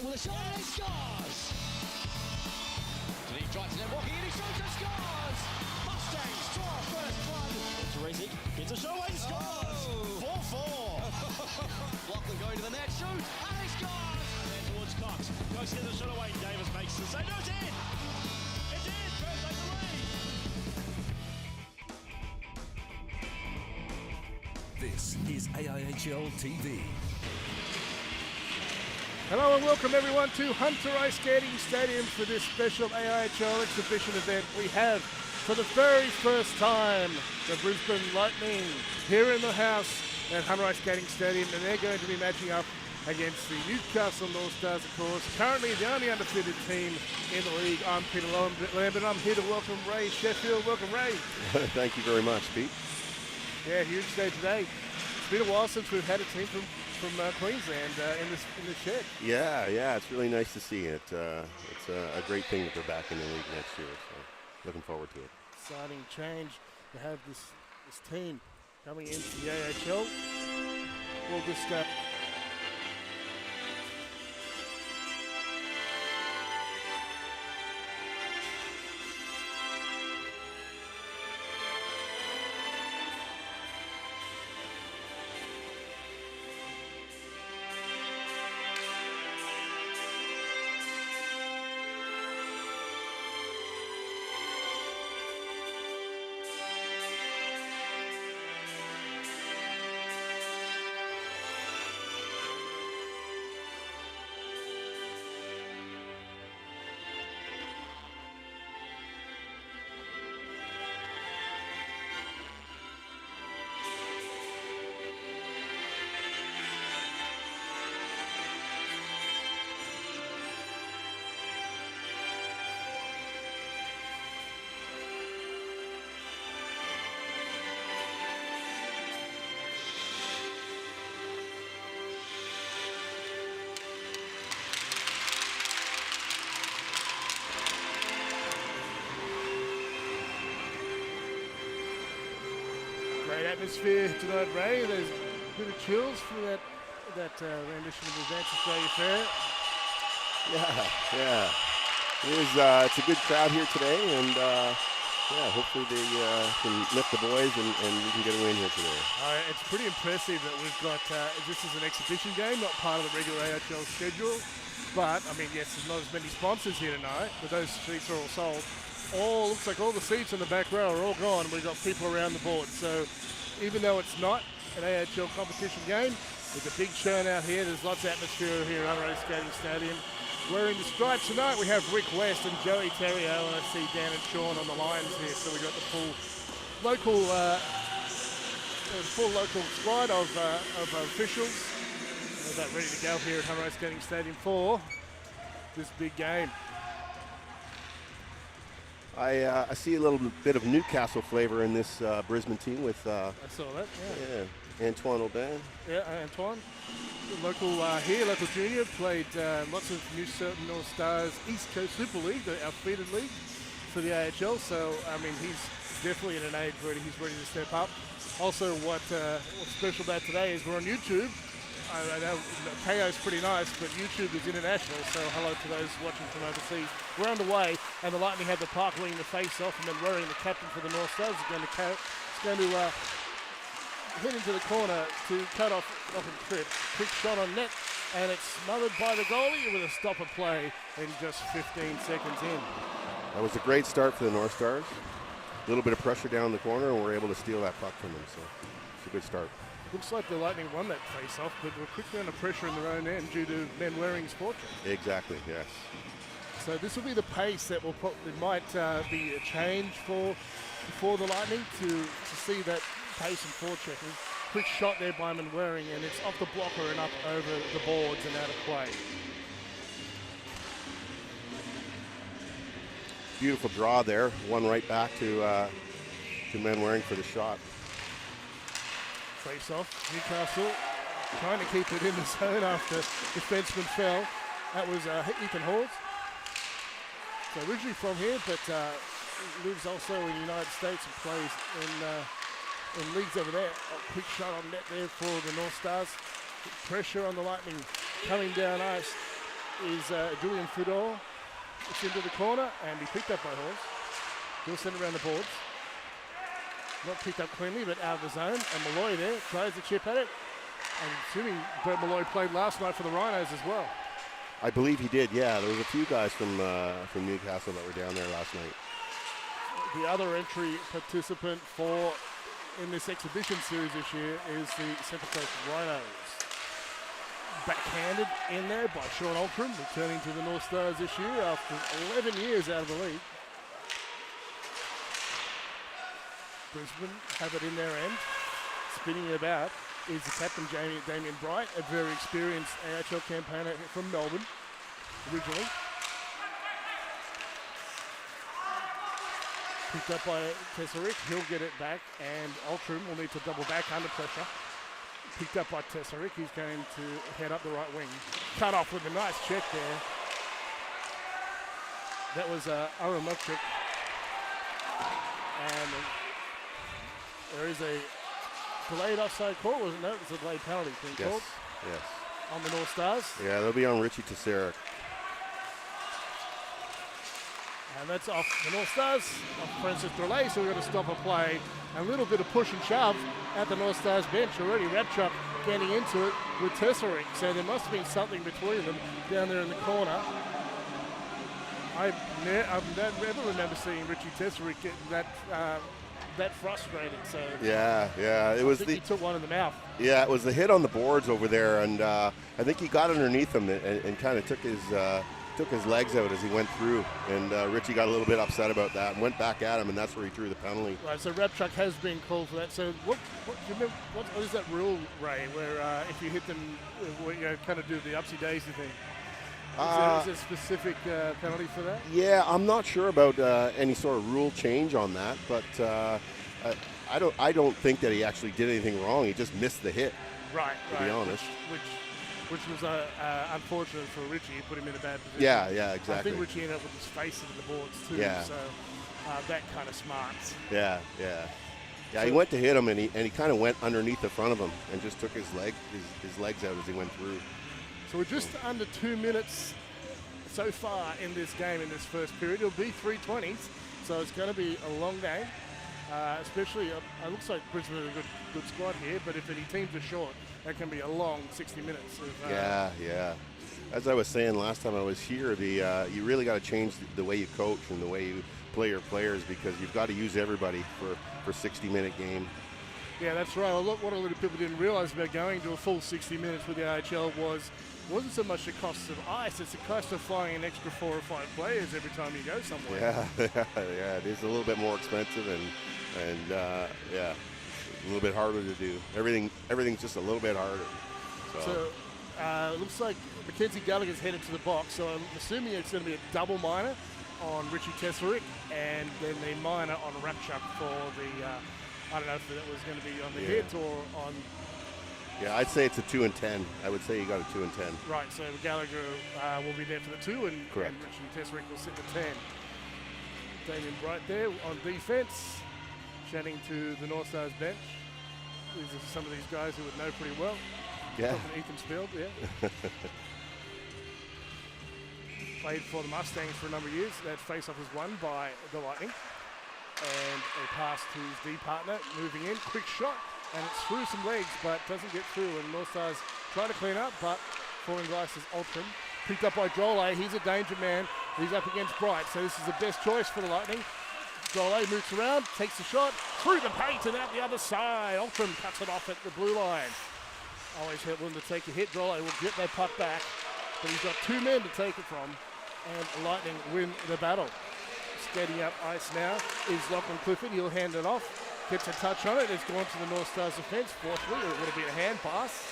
with a shot and he scores! He tries to net walking and he shoots and scores! Mustangs draw first one. Teresi gets a shot and scores! 4-4. Lachlan going to the net, shoots and he scores! And then towards Cox. Cox gets a shot away. Davis makes the save. No, it's in! It's in! First take the lead! This is AIHL TV. Hello and welcome everyone to Hunter Ice Skating Stadium for this special AIHL exhibition event. We have, for the very first time, the Brisbane Lightning here in the house at Hunter Ice Skating Stadium, and they're going to be matching up against the Newcastle Northstars, of course. Currently the only undefeated team in the league. I'm Peter Lambert. I'm here to welcome Ray Sheffield. Welcome, Ray. Thank you very much, Pete. Yeah, huge day today. It's been a while since we've had a team from Queensland in this shed. Yeah, it's really nice to see it. It's a great thing that they're back in the league next year, so looking forward to it. Exciting change to have this team coming into the AHL. We'll just great atmosphere tonight, Ray. There's a bit of chills from that rendition of Advance Australia Fair. Yeah. It's a good crowd here today, and hopefully they can lift the boys and we can get a win here today. It's pretty impressive that we've got this is an exhibition game, not part of the regular AHL schedule. But I mean, yes, there's not as many sponsors here tonight, but those seats are all sold. Looks like all the seats in the back row are all gone. We've got people around the board. So even though it's not an AHL competition game, there's a big turnout here. There's lots of atmosphere here at Hunter Ice Skating Stadium. Wearing the stripes tonight, we have Rick West and Joey Terrio, and I see Dan and Sean on the lines here. So we've got the full local squad of officials that ready to go here at Hunter Ice Skating Stadium for this big game. I see a little bit of Newcastle flavor in this Brisbane team with I saw that, yeah. Antoine Aubin. Yeah, Antoine. Local junior, played lots of Newcastle Northstars East Coast Super League, the outfeated league for the AHL. So, I mean, he's definitely at an age where he's ready to step up. Also, what's special about today is we're on YouTube. I know KO's pretty nice, but YouTube is international, so hello to those watching from overseas. We're underway, and the Lightning have the park winning the face-off, and then Rory, the captain for the Northstars, is going to head into the corner to cut off a trip. Quick shot on net, and it's smothered by the goalie with a stopper play in just 15 seconds in. That was a great start for the Northstars. A little bit of pressure down the corner, and we're able to steal that puck from them, so it's a good start. Looks like the Lightning won that face-off, but were quickly under pressure in their own end due to men wearing fortune. Exactly, yes. So this will be the pace that might be a change for the Lightning to see that pace and forechecking. Quick shot there by Manwaring, and it's off the blocker and up over the boards and out of play. Beautiful draw there. One right back to Manwaring for the shot. Face off, Newcastle trying to keep it in the zone after defenseman fell. That was Ethan Hawes. So originally from here, but lives also in the United States and plays in leagues over there. A quick shot on net there for the Northstars. Pressure on the Lightning coming down ice. is Julian Fudor. It's into the corner, and he picked up by Horse. He'll send it around the boards. Not picked up cleanly, but out of the zone. And Malloy there tries to chip at it. I'm assuming Brett Malloy played last night for the Rhinos as well. I believe he did, yeah. There was a few guys from Newcastle that were down there last night. The other entry participant in this exhibition series this year is the Central Coast Rhinos. Backhanded in there by Sean Altram, returning to the North Stars this year after 11 years out of the league. Brisbane have it in their end. Spinning it about is the captain, Damien Bright, a very experienced AHL campaigner from Melbourne originally. Picked up by Tesserick, he'll get it back, and Altram will need to double back under pressure. Picked up by Tesserick, he's going to head up the right wing. Cut off with a nice check there. That was Aaron Mukchuk. And there is a delayed offside call, wasn't it? It's a delayed penalty being called. Yes. On the North Stars. Yeah, they'll be on Richie Tesserick. And that's off the North Stars, off Francis Brulé, so we've got to stop a play. A little bit of push and shove at the North Stars bench already. Rapchuk getting into it with Tesserick, so there must have been something between them down there in the corner. I never remember seeing Richie Tesserick get that frustrated. So yeah, it was he took one in the mouth. Yeah, it was the hit on the boards over there, and I think he got underneath him and kind of took his legs out as he went through, and Richie got a little bit upset about that and went back at him, and that's where he threw the penalty. Right, so Rapchuk has been called for that. So what is that rule, Ray, where if you hit them, kind of do the upsy-daisy thing? Is there a specific penalty for that? Yeah, I'm not sure about any sort of rule change on that, but I don't think that he actually did anything wrong. He just missed the hit. Right. To be honest. Which was unfortunate for Richie. He put him in a bad position. Yeah, exactly. I think Richie ended up with his face into the boards too. Yeah. So that kind of smarts. Yeah. He went to hit him, and he kind of went underneath the front of him and just took his legs out as he went through. So we're just under 2 minutes so far in this game in this first period. It'll be 3:20s, so it's going to be a long game. Especially, it looks like Brisbane has a good squad here, but if any teams are short, that can be a long 60 minutes. Yeah. As I was saying last time I was here, you really got to change the way you coach and the way you play your players, because you've got to use everybody for 60-minute game. Yeah, that's right. What a lot of people didn't realise about going to a full 60 minutes with the AHL wasn't so much the cost of ice, it's the cost of flying an extra 4 or 5 players every time you go somewhere. Yeah, it is a little bit more expensive and a little bit harder to do. Everything's just a little bit harder. So it looks like Mackenzie Gallagher's headed to the box, so I'm assuming it's going to be a double minor on Richie Tesserick and then the minor on Rapchuk for the, I don't know if that was going to be on the hit or on... Yeah, I'd say it's a 2 and 10. I would say you got a 2 and 10. Right, so Gallagher will be there for the 2 and Richie Tesserick will sit the 10. Damien Bright there on defense, chatting to the North Stars bench. These are some of these guys who would know pretty well. Yeah. Ethan Spield, yeah. Played for the Mustangs for a number of years. That face-off was won by the Lightning. And a pass to his D partner, moving in, quick shot, and it's through some legs, but doesn't get through. And North Stars trying to clean up, but falling glass is Altram. Picked up by Drolet. He's a danger man. He's up against Bright, so this is the best choice for the Lightning. Drolet moves around, takes the shot, through the paint and out the other side. Altram cuts it off at the blue line. Always willing to take a hit. Drolet will get that puck back, but he's got 2 men to take it from, and the Lightning win the battle. Steady up ice now is Lachlan Clifford. He'll hand it off. Gets a touch on it. It's gone to the North Stars defence. Fortunately, it would have been a hand pass.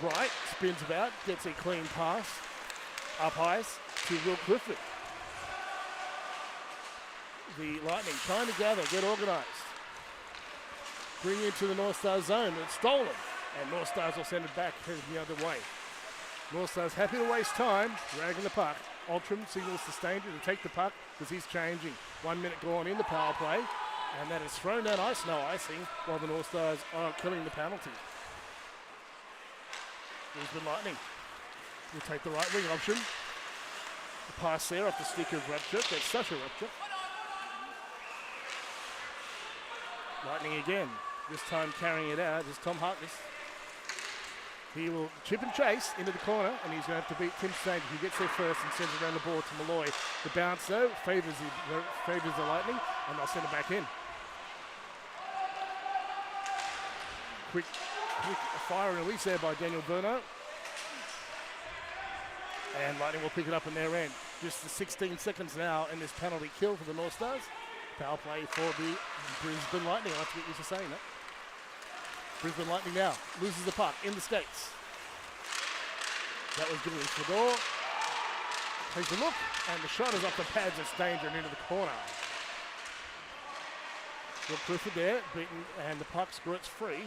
Bright spins about, gets a clean pass up ice to Will Clifford. The Lightning trying to gather, get organised. Bring it to the North Stars zone. It's stolen, and North Stars will send it back heading the other way. North Stars happy to waste time, dragging the puck. Altram signals to Stanger to take the puck because he's changing. 1 minute gone in the power play, and that is thrown down ice, no icing, while the North Stars are killing the penalty. Brisbane Lightning will take the right wing option. The pass there off the stick of Rapture. That's Sasha Rapture. Lightning again. This time carrying it out is Tom Harkness. He will chip and chase into the corner, and he's going to have to beat Tim Stanger, who gets there first and sends it around the ball to Malloy. The bounce, though, favours the Lightning, and they'll send it back in. Quick fire and release there by Daniel Burno. And Lightning will pick it up in their end. Just the 16 seconds now in this penalty kill for the North Stars. Power play for the Brisbane Lightning. I have to get used to saying that. Brisbane Lightning now loses the puck in the skates. That was given to Fedor. Takes a look, and the shot is off the pads of Stanger and into the corner. Will Clifford there, beaten, and the puck squirts free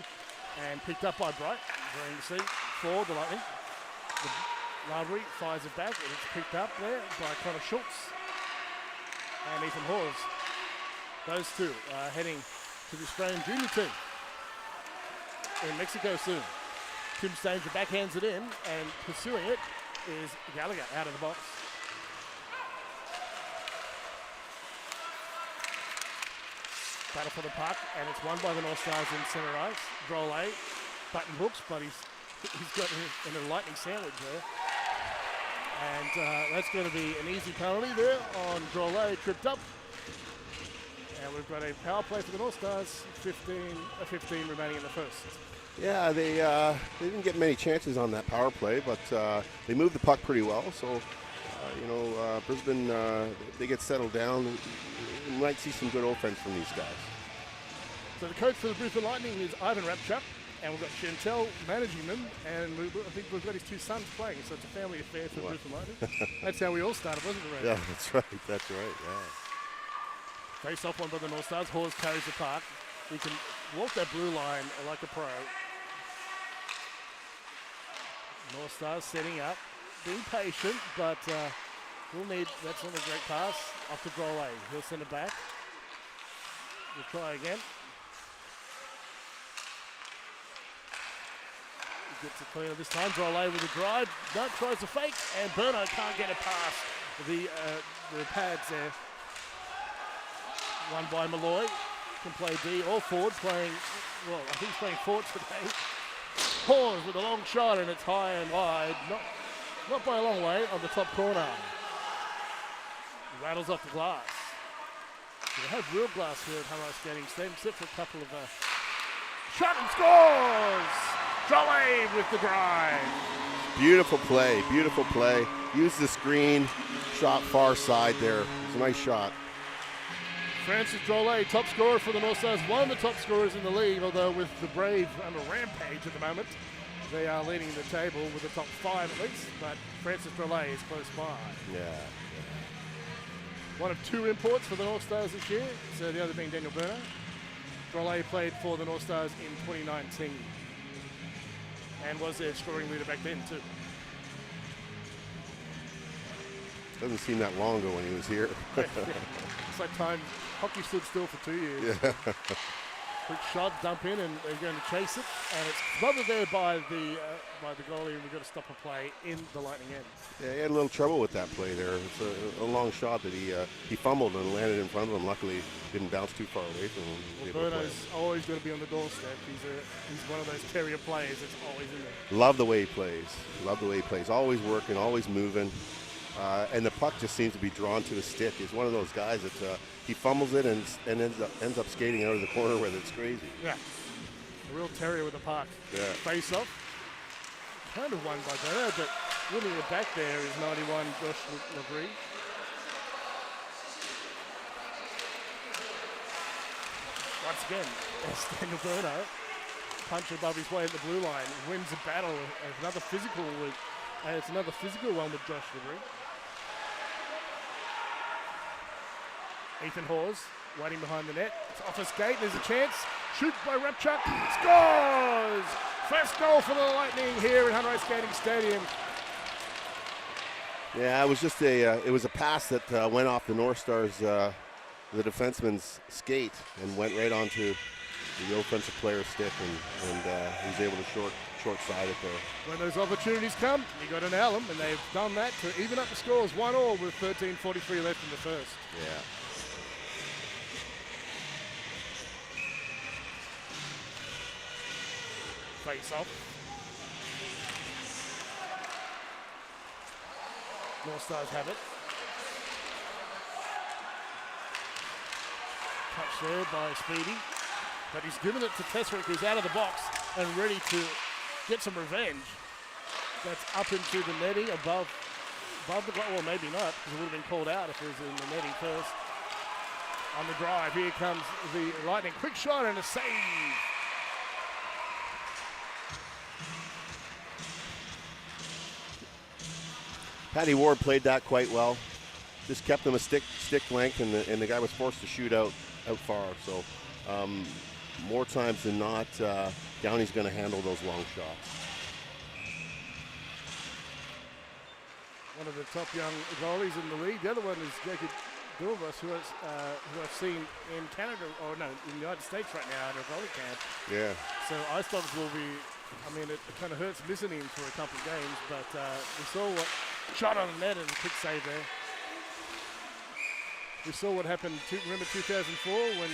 and picked up by Bright. Very to see for the Lightning. Lavery fires it back, and it's picked up there by Connor Schultz and Ethan Hawes. Those two are heading to the Australian junior team in Mexico soon. Tim Stanger backhands it in, and pursuing it is Gallagher out of the box. Battle for the puck, and it's won by the North Stars in centre ice. Drolet button hooks, but he's got in a lightning sandwich there. And that's going to be an easy penalty there on Drolet, tripped up. And we've got a power play for the North Stars, 15 remaining in the first. Yeah, they didn't get many chances on that power play, but they moved the puck pretty well. So, Brisbane, they get settled down. You might see some good offense from these guys. So the coach for the Brisbane Lightning is Ivan Rapchuk, and we've got Chantel managing them, and I think we've got his two sons playing, so it's a family affair for Brisbane Lightning. That's how we all started, wasn't it, Ray? Yeah, that's right, yeah. Face off one by the North Stars. Hawes carries the puck. He can walk that blue line like a pro. North Stars setting up, being patient, but we'll need, that's not a great pass, off to Drolet. He'll send it back. We'll try again. He gets it clear this time. Drolet with a drive. No, tries to fake, and Burno can't get it past the pads there. Won by Malloy. Can play D or forward, playing, well, I think he's playing forward today. Pause with a long shot, and it's high and wide. Not by a long way, on the top corner. Rattles off the glass. So they have real glass here at Hammer Skating Stadium, except for a couple of shot and scores! Jolly with the drive. Beautiful play. Use the screen, shot far side there. It's a nice shot. Francis Drolet, top scorer for the North Stars, one of the top scorers in the league, although with the Brave on a rampage at the moment, they are leading the table with the top 5 at least, but Francis Drolet is close by. Yeah. One of 2 imports for the North Stars this year, so the other being Daniel Burno. Drolet played for the North Stars in 2019 and was their scoring leader back then too. Doesn't seem that long ago when he was here. It's like time, hockey stood still for 2 years. Yeah. Quick shot, dump in, and they're going to chase it. And it's smothered there by the goalie, and we've got to stop a play in the Lightning end. Yeah, he had a little trouble with that play there. It's a long shot that he fumbled and landed in front of him. Luckily, didn't bounce too far away from him. Well, Burno's always going to be on the doorstep. He's one of those terrier players that's always in there. Love the way he plays. Always working, always moving. And the puck just seems to be drawn to his stick. He's one of those guys that he fumbles it and ends up skating out of the corner with it. It's crazy. Yeah, a real terrier with the puck. Yeah. Face off. Kind of won by Burno, but winning it back there is 91 Josh Lavery. Once again, that's Daniel Burno. Punch above his way at the blue line. Wins the battle. Another physical one with Josh Lavery. Ethan Hawes waiting behind the net. It's off a skate. There's a chance. Shoot by Rapchuk. Scores! First goal for the Lightning here at Hunray Skating Stadium. Yeah, it was just it was a pass that went off the North Stars, the defenseman's skate, and went right onto the offensive player's stick, and he was able to short-sided there. When those opportunities come, you got to nail them, and they've done that to even up the scores 1-1 with 13:43 left in the first. Yeah. Face off. Northstars have it. Touch there by Speedy. But he's given it to Tesserick, who's out of the box and ready to get some revenge. That's up into the netting above the goal. Well, maybe not, because it would have been called out if it was in the netting first. On the drive, here comes the Lightning. Quick shot and a save. Paddy Ward played that quite well. Just kept him a stick length, and the guy was forced to shoot out far. So more times than not, Downey's going to handle those long shots. One of the top young goalies in the league. The other one is Jacob Dulvas, who I've seen in Canada, or no, in the United States right now at a goalie camp. Yeah. So Ice Dogs will be, I mean, it kind of hurts missing him for a couple of games, but we saw what, shot on the net and a quick save there. We saw what happened, remember 2004 when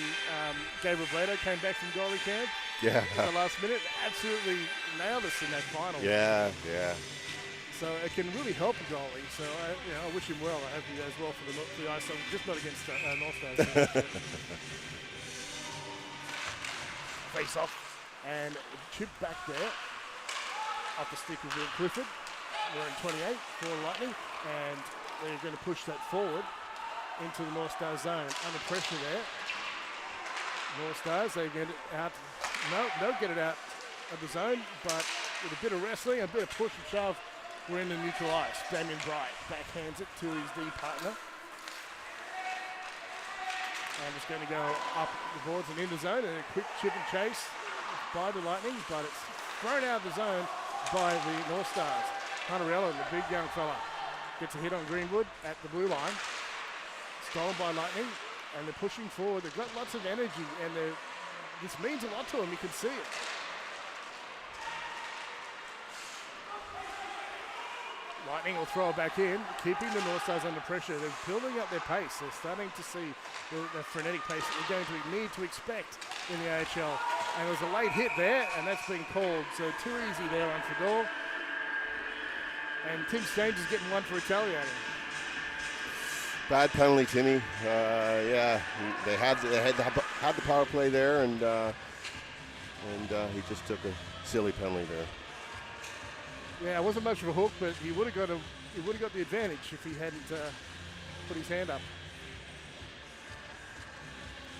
Gabriel Blado came back from goalie camp? Yeah. In the last minute, absolutely nailed us in that final. Yeah, yeah. So it can really help a goalie. So I wish him well. I hope he does well for the Ice Dogs, just not against Northstars. Face off and chip back there off the stick of Will Clifford. We're in 28 for Lightning, and they're going to push that forward into the Northstar zone. Under pressure there. Northstars, they get it out. No, don't get it out of the zone, but with a bit of wrestling, a bit of push and shove, we're in the neutral ice. Damien Bright backhands it to his D partner. And it's going to go up the boards and in the zone, and a quick chip and chase by the Lightning, but it's thrown out of the zone by the Northstars. Hunter-Ellen, the big young fella, gets a hit on Greenwood at the blue line. Stolen by Lightning, and they're pushing forward. They've got lots of energy, and this means a lot to them. You can see it. Lightning will throw it back in, keeping the Northstars under pressure. They're building up their pace. They're starting to see the frenetic pace that we're going to need to expect in the AHL. And there was a late hit there, and that's been called. So too easy there on Fedor. And Tim Staines is getting one for retaliating. Bad penalty, Timmy. Yeah, they had the power play there, and he just took a silly penalty there. Yeah, it wasn't much of a hook, but he would have got the advantage if he hadn't put his hand up.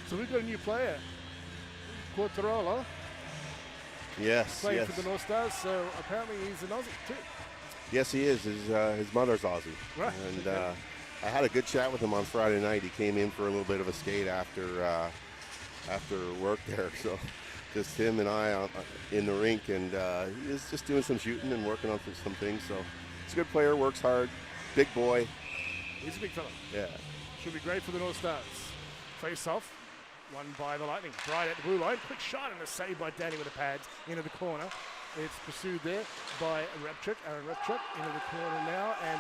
So we've got a new player, Quartarola. Yes, playing yes. for the Northstars. So apparently he's an Aussie too. Yes, he is. His mother's Aussie. Right. And I had a good chat with him on Friday night. He came in for a little bit of a skate after work there. So just him and I in the rink, and he is just doing some shooting and working on some things. So he's a good player, works hard, big boy. He's a big fella. Yeah. Should be great for the Northstars. Face off, won by the Lightning. Bright at the blue line, quick shot and a save by Danny with the pads into the corner. It's pursued there by Repchuk, Aaron Repchuk into the corner now, and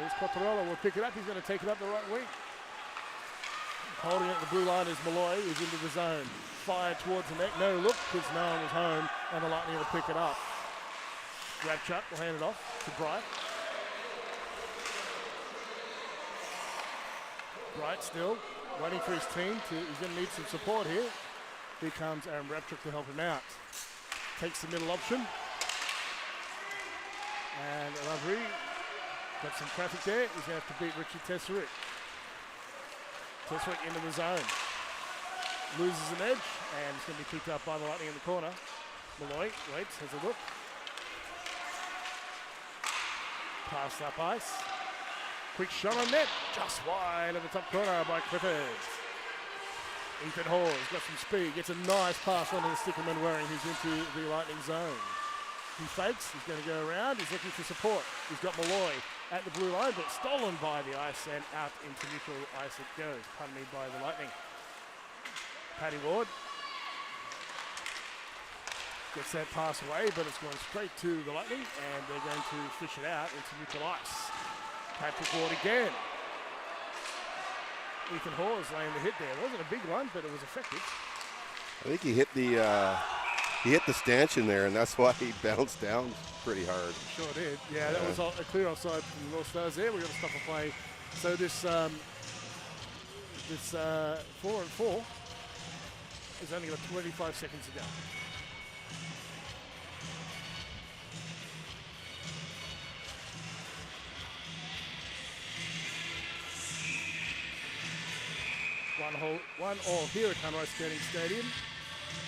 as Quartarola will pick it up. He's going to take it up the right wing. Holding it at the blue line is Malloy, who's into the zone. Fire towards the net, no look, because no one was home, and the Lightning will pick it up. Repchuk will hand it off to Bright. Bright still waiting for his team. He's going to need some support here. Here comes Aaron Repchuk to help him out. Takes the middle option. And Lavry got some traffic there. He's going to have to beat Richie Tesserick. Tesserick into the zone. Loses an edge, and it's going to be picked up by the Lightning in the corner. Malloy waits, has a look. Pass up ice. Quick shot on net, just wide of the top corner by Clifford. Ethan Hall has got some speed, gets a nice pass onto the Stickerman Waring, who's into the Lightning zone. He fakes, he's going to go around, he's looking for support. He's got Malloy at the blue line, but stolen by the ice and out into neutral ice it goes, pardon me, by the Lightning. Paddy Ward. Gets that pass away, but it's gone straight to the Lightning, and they're going to fish it out into neutral ice. Patrick Ward again. Ethan Hawes laying the hit there. It wasn't a big one, but it was effective. I think he hit the stanchion there, and that's why he bounced down pretty hard. Sure did. Yeah, that was a clear offside from the North Stars there. We've got to stop a play. So this 4-on-4 is only got 25 seconds to go. One all here at Hunray Skating Stadium.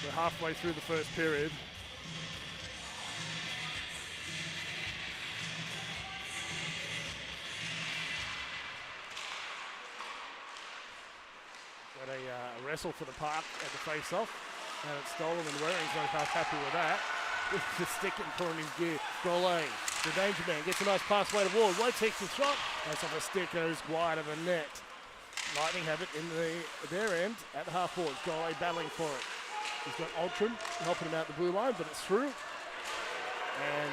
We're halfway through the first period. Got a wrestle for the park at the face-off, and it's stolen, and Waring's not half happy with that. With the stick and pulling his gear. Goalie, the danger man, gets a nice pass away to Ward. Wade takes the shot. That's off the stick, goes wide of the net. Lightning have it in their end at the half boards. Goalie battling for it. He's got Altram helping him out the blue line, but it's through. And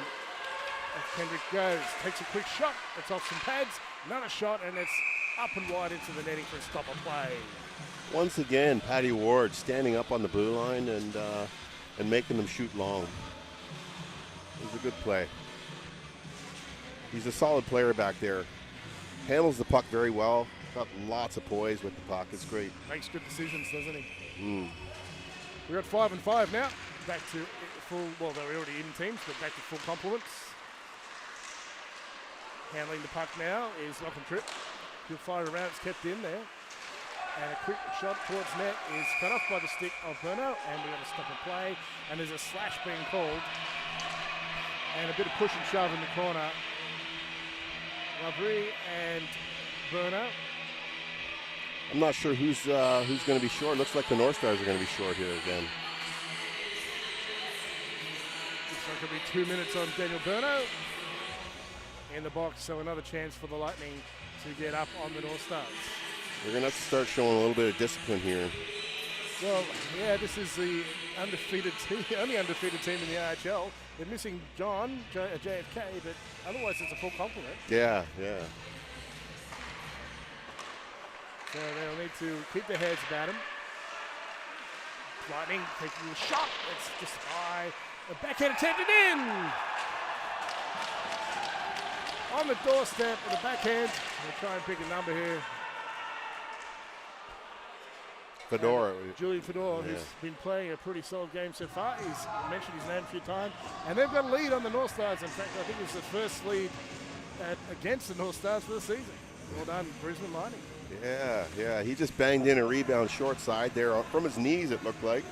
as Kendrick goes, takes a quick shot. It's off some pads. Another shot, and it's up and wide into the netting for a stopper play. Once again, Paddy Ward standing up on the blue line and making them shoot long. It was a good play. He's a solid player back there. Handles the puck very well. Got lots of poise with the puck. It's great. Makes good decisions, doesn't he? We're at 5-5 now. Back to full, well, they were already in teams, but back to full complements. Handling the puck now is Lachlan Tripp. He'll fire around, it's kept in there. And a quick shot towards net is cut off by the stick of Berno, and we're going to stop and play. And there's a slash being called. And a bit of push and shove in the corner. Labrie and Berno. I'm not sure who's going to be short. Looks like the North Stars are going to be short here again. Looks like it'll be 2 minutes on Daniel Berno in the box, so another chance for the Lightning to get up on the North Stars. They're going to have to start showing a little bit of discipline here. Well, yeah, this is the undefeated team, only undefeated team in the RHL. They're missing JFK, but otherwise it's a full complement. Yeah. So they'll need to keep their heads about him. Lightning taking a shot. It's just high. A backhand attempted in. On the doorstep with a backhand. We'll try and pick a number here. Fedora. Julian Fedora, who's been playing a pretty solid game so far. He's mentioned his name a few times. And they've got a lead on the North Stars. In fact, I think it's the first lead against the North Stars for the season. Well done, Brisbane Lightning. Yeah. He just banged in a rebound short side there from his knees, it looked like.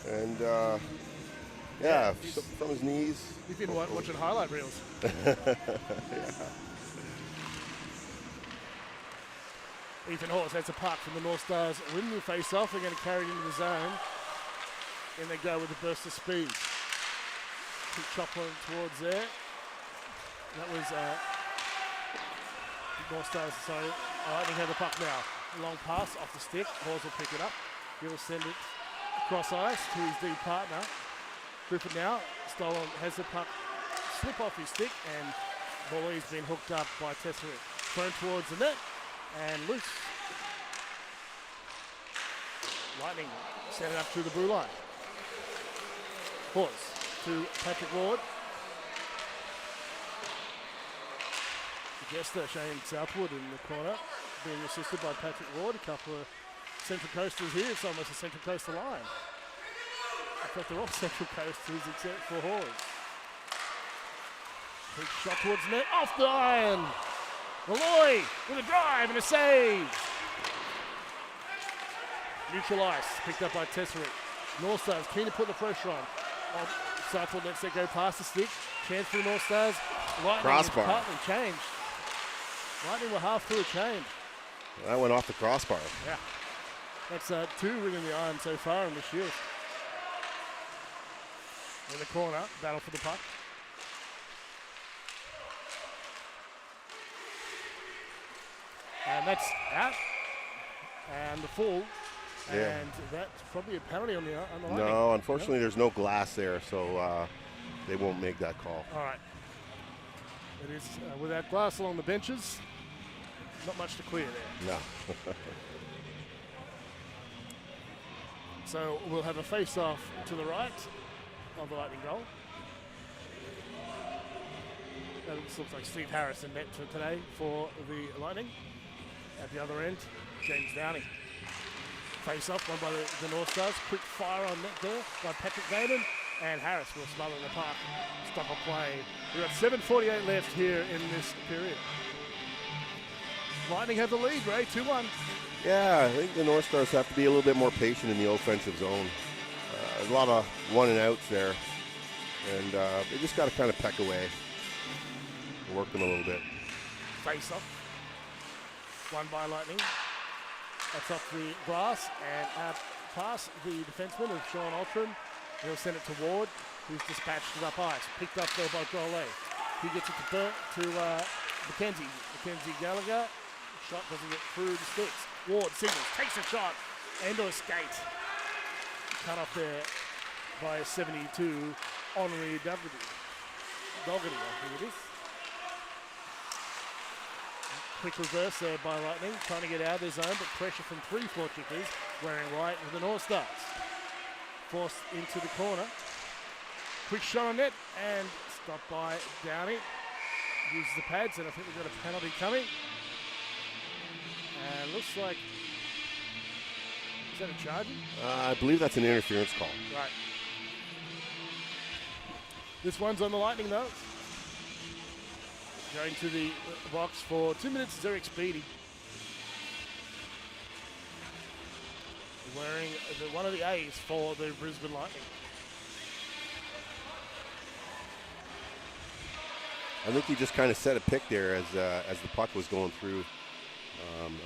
And, from his knees. He's been watching highlight reels. Ethan Hawes has a puck from the North Stars. Winning the face-off, they're going to carry it into the zone. And they go with a burst of speed. Keep chopping towards there. That was North Stars, sorry. Lightning have the puck now. A long pass off the stick. Hawes will pick it up. He'll send it across ice to his D partner. Griffin now. Stolen has the puck slip off his stick, and Boy's been hooked up by Tesserick. Thrown towards the net and loose. Lightning set it up through the blue line. Hawes to Patrick Ward. Jester Shane Southwood in the corner, being assisted by Patrick Ward. A couple of Central Coasters here. It's almost a Central Coastal line. In fact, they're all Central Coasters except for Hawes. Big shot towards net, off the iron. Malloy with a drive and a save. Neutral ice, picked up by Tesserick. North Stars keen to put the pressure on. Southwood lets it go past the stick. Chance for the North Stars. Lightning Crossbar. is partly changed. Lightning were half through a change. That went off the crossbar. Yeah. That's 2 ring in the iron so far in the shift. In the corner, battle for the puck. And that's out. And the full Yeah. And that's probably a penalty on the Lightning. No, unfortunately, there's no glass there, so they won't make that call. All right. It is without glass along the benches. Not much to clear there. No. So we'll have a face-off to the right of the Lightning goal. That looks like Steve Harrison net for today for the Lightning. At the other end, James Downey. Face-off, won by the Northstars. Quick fire on net there by Patrick Damon. And Harris will smother the park. Stop a play. We've got 7:48 left here in this period. Lightning have the lead, Ray, 2-1. Yeah, I think the Northstars have to be a little bit more patient in the offensive zone. There's a lot of one and outs there. And they just got to kind of peck away. Work them a little bit. Face off. Won by Lightning. That's off the glass and out past the defenseman of Sean Altram. He'll send it to Ward, who's dispatched it up ice. Picked up there by Golet. He gets it to McKenzie. Mackenzie Gallagher. Shot doesn't get through the sticks. Ward signals, takes a shot, and a skate. Cut off there by 72, Henri Dougherty, I think it is. Quick reverse there by Lightning, trying to get out of their zone, but pressure from 3 floor kickers, wearing white with the Northstars. Forced into the corner. Quick shot on net, and stopped by Downey. Uses the pads, and I think we've got a penalty coming. And looks like, is that a charge? I believe that's an interference call. Right. This one's on the Lightning though. Going to the box for 2 minutes, Derek Speedy. Wearing one of the A's for the Brisbane Lightning. I think he just kind of set a pick there as the puck was going through.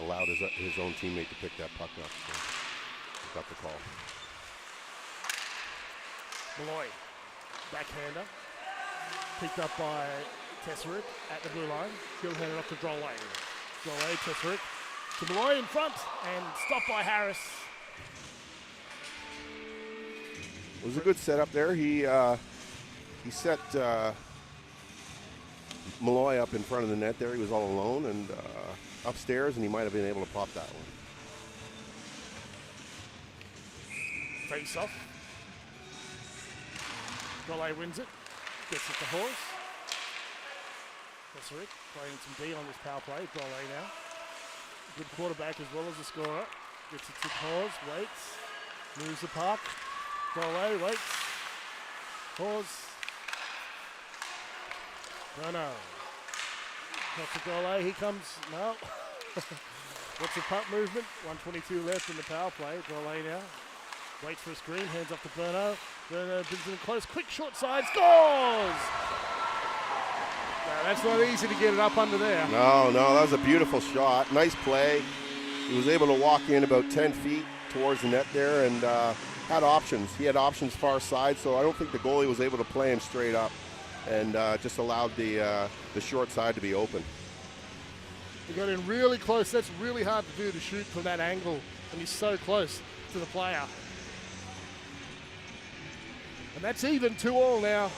Allowed his own teammate to pick that puck up. So he got the call. Malloy, backhander. Picked up by Tesserick at the blue line. He'll hand it off to Drolet. Drolet, Tesserick to Malloy in front and stopped by Harris. It was a good setup there. He set Malloy up in front of the net there. He was all alone and upstairs, and he might have been able to pop that one. Face off. Drolet wins it. Gets it to Horse. Tesserick playing some D on this power play. Drolet now. Good quarterback as well as a scorer. Gets it to Horse. Waits. Moves the puck. Drolet waits. Horse. No. Not to Drolet. He comes. No. What's the puck movement? 1:22 left in the power play. Drolet now. Waits for a screen. Hands off to Berno. Berno brings it in close. Quick short side. Scores! No, that's not easy to get it up under there. No, that was a beautiful shot. Nice play. He was able to walk in about 10 feet towards the net there and had options. He had options far side, so I don't think the goalie was able to play him straight up and just allowed the short side to be open. He got in really close. That's really hard to do, to shoot from that angle when he's so close to the player. And that's even 2-2 now.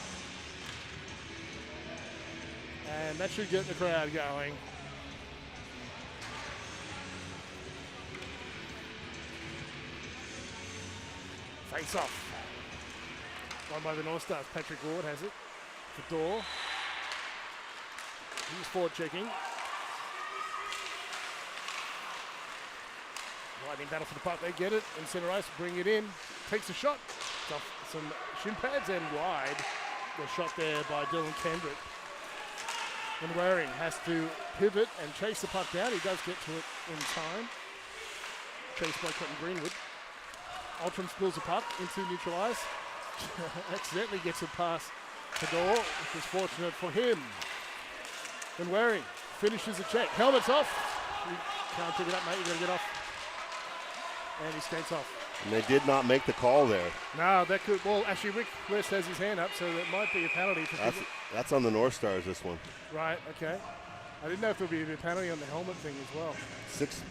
And that should get the crowd going. Face off. Won by the Northstars. Patrick Ward has it. For Dorr. He's forward checking. Lightning battle for the puck. They get it. And center ice, bring it in. Takes a shot. Off some shin pads and wide. The shot there by Dylan Kendrick. And Waring has to pivot and chase the puck down. He does get to it in time. Chased by Cotton Greenwood. Altram spills the puck into neutral ice. Accidentally gets it past Cador, which is fortunate for him. And Waring finishes the check. Helmet's off. You can't pick it up, mate. You got to get off. And he skates off. And they did not make the call there. No, that could. Well, actually, Rick West has his hand up, so that might be a penalty. That's on the Northstars, this one. Right, okay. I didn't know if there would be a penalty on the helmet thing as well.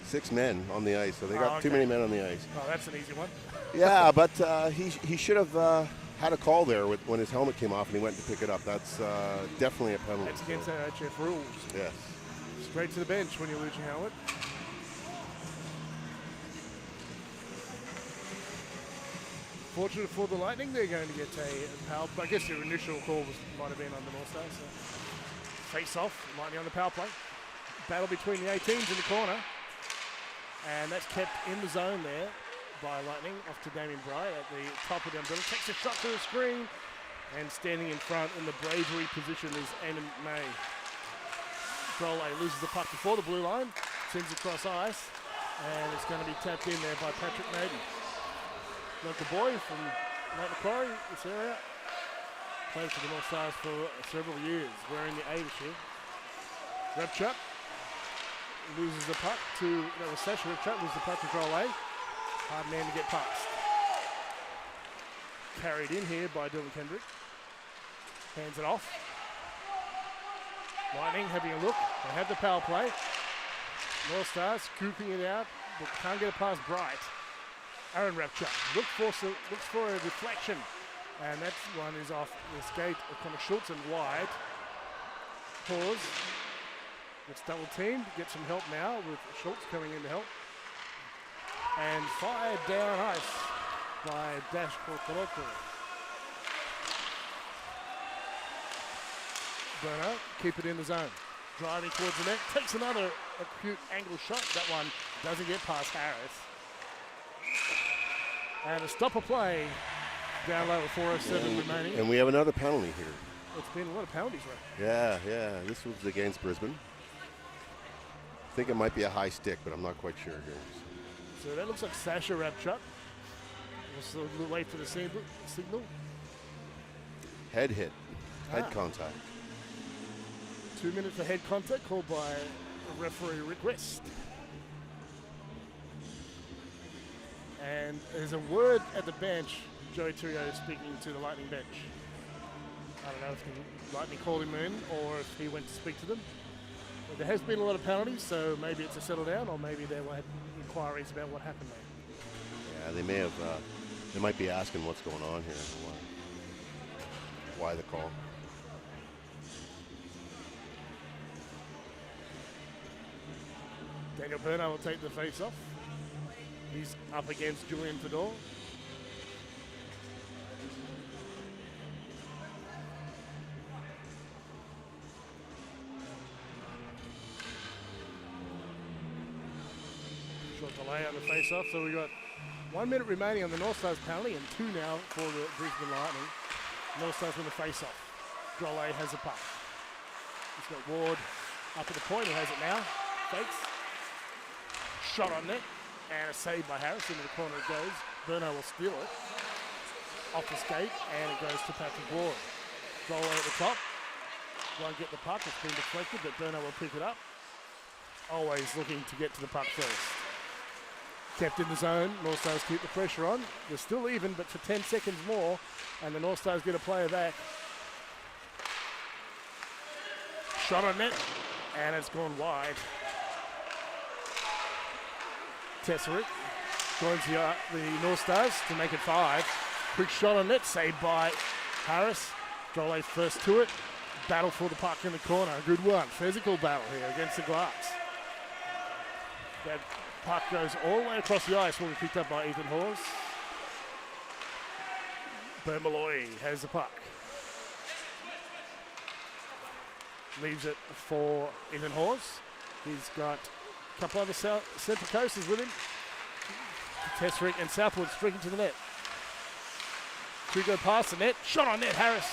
Six men on the ice, so they got too many men on the ice. Oh, that's an easy one. Yeah, but he should have had a call there when his helmet came off and he went to pick it up. That's definitely a penalty. That's against HF rules. Yes. Straight to the bench when you lose your helmet. Fortunate for the Lightning, they're going to get a power. I guess their initial call might have been on the North Stars. So. Face off, Lightning on the power play. Battle between the 18s in the corner. And that's kept in the zone there by Lightning, off to Damien Bright at the top of the umbrella. Takes a shot to the screen. And standing in front in the bravery position is Eamon May. Drolle loses the puck before the blue line. Sends across ice. And it's going to be tapped in there by Patrick Naden. Local boy from Lake Macquarie, this area. Played for the North Stars for several years, wearing the 8 here. Repchuk loses the puck to, that was Sasha Repchuk, loses the puck to Drolle. Hard man to get past. Carried in here by Dylan Kendrick. Hands it off. Lightning having a look. They have the power play. North Stars scooping it out, but can't get it past Bright. Aaron Repchuk looks for a deflection. And that one is off the skate of Connor Schultz and wide. Pause. It's double teamed. Get some help now with Schultz coming in to help. And fired down ice by Dash Portoroto. Burner, keep it in the zone. Driving towards the net. Takes another acute angle shot. That one doesn't get past Harris. And a stopper play. Down low with 4:07 remaining. And we have another penalty here. It's been a lot of penalties, right? Yeah. This was against Brisbane. I think it might be a high stick, but I'm not quite sure here. So that looks like Sasha Repchuk. We'll still wait for the signal. Head hit. Head contact. 2 minutes for head contact called by referee Rick West. And there's a word at the bench. Joey Turio is speaking to the Lightning bench. I don't know if the Lightning called him in or if he went to speak to them. But there has been a lot of penalties, so maybe it's a settle down or maybe there were inquiries about what happened there. Yeah, they may have, they might be asking what's going on here. Why the call. Daniel Burner will take the face off. He's up against Julian Fedor. Short delay on the face-off, so we got 1 minute remaining on the North Stars penalty and 2 now for the Brisbane Lightning. North Stars with the face-off. Drolle has the puck. He's got Ward up at the point. He has it now. Fakes. Shot on net. And a save by Harris. Into the corner it goes. Burno will steal it. Off the skate. And it goes to Patrick Ward. Drolle at the top. Won't get the puck. It's been deflected, but Burno will pick it up. Always looking to get to the puck first. Kept in the zone. North Stars keep the pressure on. They're still even, but for 10 seconds more. And the North Stars get a player back. Shot on net. And it's gone wide. Tesserick joins the North Stars to make it 5. Quick shot on net, saved by Harris. Drolle first to it. Battle for the puck in the corner. A good one. Physical battle here against the glass. That puck goes all the way across the ice. Will be picked up by Ethan Hawes. Bert Malloy has the puck. Leaves it for Ethan Hawes. He's got a couple other centre coasters with him. Tesserick and Southwood streaking to the net. 2 go past the net. Shot on net. Harris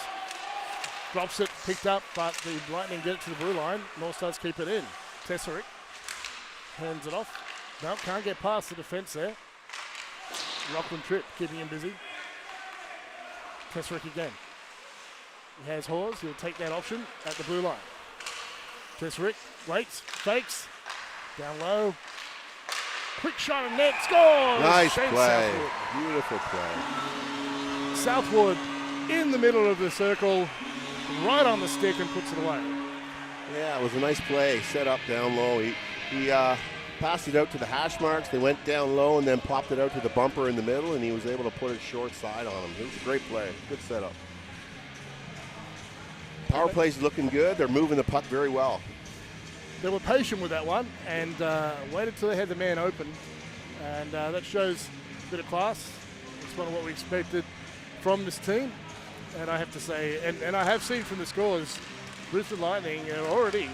drops it, picked up, but the Lightning get it to the blue line. North Stars keep it in. Tesserick hands it off. No, can't get past the defence there. Rockland Tripp keeping him busy. Tesserick again. He has Hawes. He'll take that option at the blue line. Tesserick waits, fakes, down low. Quick shot on net, scores! Nice Shane play. Southwood. Beautiful play. Southwood in the middle of the circle, right on the stick and puts it away. Yeah, it was a nice play. Set up down low. He passed it out to the hash marks. They went down low and then popped it out to the bumper in the middle, and he was able to put it short side on him. It was a great play. Good setup. Power play's looking good. They're moving the puck very well. They were patient with that one and waited till they had the man open, and that shows a bit of class. It's one of what we expected from this team, and I have to say, and I have seen from the scores, Brisbane Lightning are already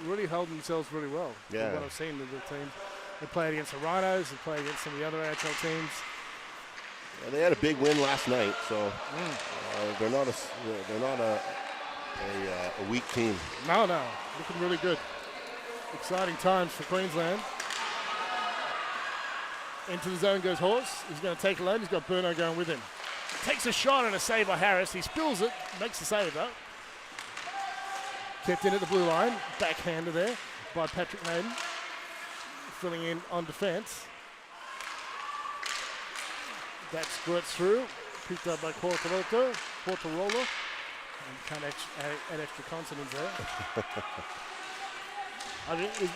really holding themselves really well. Yeah. From what I've seen of the teams. They played against the Rhinos, they played against some of the other AHL teams. Yeah, they had a big win last night, so they're not a weak team. No, looking really good. Exciting times for Queensland. Into the zone goes Horse. He's going to take a load. He's got Burno going with him. Takes a shot and a save by Harris. He spills it, makes the save though. Kept in at the blue line. Backhander there by Patrick Naden. Filling in on defense. That squirts through. Picked up by Quartarolo. And can't add extra consonants there.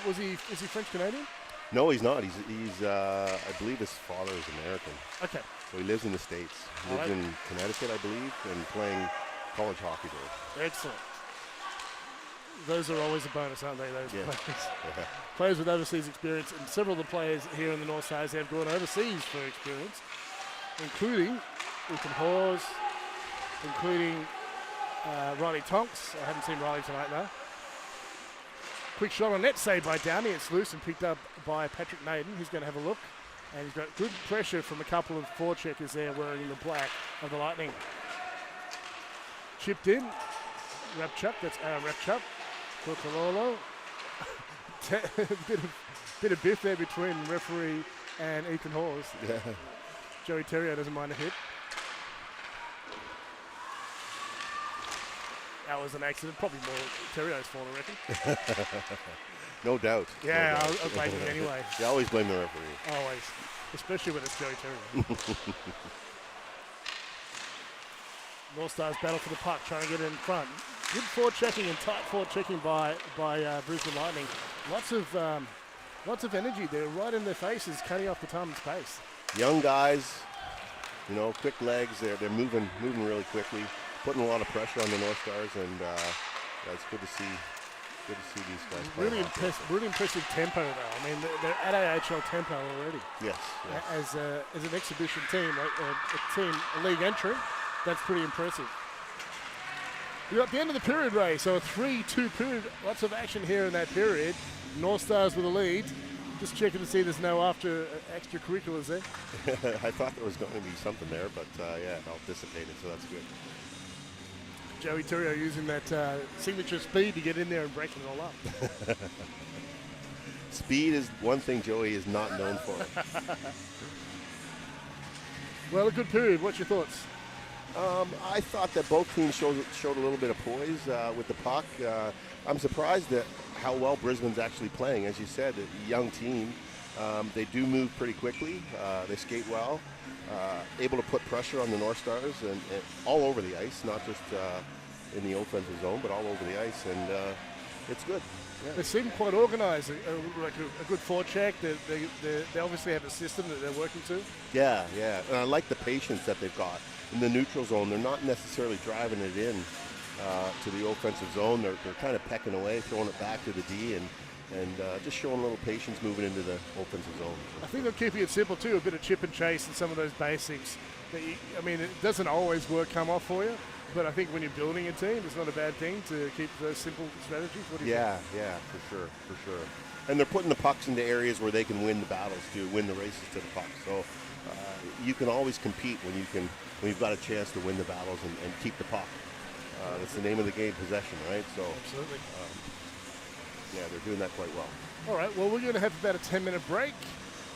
Is he French Canadian? No, he's not. He's I believe his father is American. Okay. So he lives in the States. He lives in Connecticut, I believe, and playing college hockey there. Excellent. Those are always a bonus, aren't they, those players? Yeah. Players with overseas experience, and several of the players here in the Northstars have gone overseas for experience, including Ethan Hawes, including Riley Tonks. I haven't seen Riley tonight, though. Quick shot on net, saved by Downey. It's loose and picked up by Patrick Naden. He's going to have a look. And he's got good pressure from a couple of forecheckers there wearing the black of the Lightning. Chipped in. Rapchuck, that's Aaron Rapchuck. Quartarolo. bit of biff there between referee and Ethan Hawes. Yeah. Joey Terrio doesn't mind a hit. That was an accident, probably more Terrio's fault, I reckon. No doubt. Yeah, No doubt. I'll blame him anyway. You always blame the referee. Always, especially when it's Joey Terrio. Northstars battle for the puck, trying to get it in front. Good forechecking and tight forechecking by Brisbane Lightning. Lots of energy there, right in their faces, cutting off the time and space. Young guys, quick legs. They're moving really quickly, putting a lot of pressure on the Northstars, and it's good to see. Good to see these guys play. Really impressive tempo, though. I mean, they're at AHL tempo already. Yes. As an exhibition team, a league entry, that's pretty impressive. We're at the end of the period, Ray. So a 3-2 period. Lots of action here in that period. Northstars with a lead. Just checking to see there's no extracurriculars there. I thought there was going to be something there, but it all dissipated, so that's good. Joey Terrio using that signature speed to get in there and breaking it all up. Speed is one thing Joey is not known for. Well, a good period. What's your thoughts? I thought that both teams showed a little bit of poise with the puck. I'm surprised at how well Brisbane's actually playing. As you said, a young team. They do move pretty quickly. They skate well. Able to put pressure on the Northstars and all over the ice, not just in the offensive zone, but all over the ice, and it's good. Yeah. They seem quite organised, like a good forecheck. They obviously have a system that they're working to. Yeah. And I like the patience that they've got in the neutral zone. They're not necessarily driving it in to the offensive zone. They're kind of pecking away, throwing it back to the D, and just showing a little patience moving into the offensive zone. I think they're keeping it simple too, a bit of chip and chase and some of those basics. It doesn't always come off for you, but I think when you're building a team, it's not a bad thing to keep those simple strategies. What do you think? Yeah, for sure. And they're putting the pucks into areas where they can win the battles, to win the races to the puck. So you can always compete when you've got a chance to win the battles and keep the puck. That's the name of the game, possession, right? So absolutely. They're doing that quite well. All right, well, we're going to have about a 10-minute break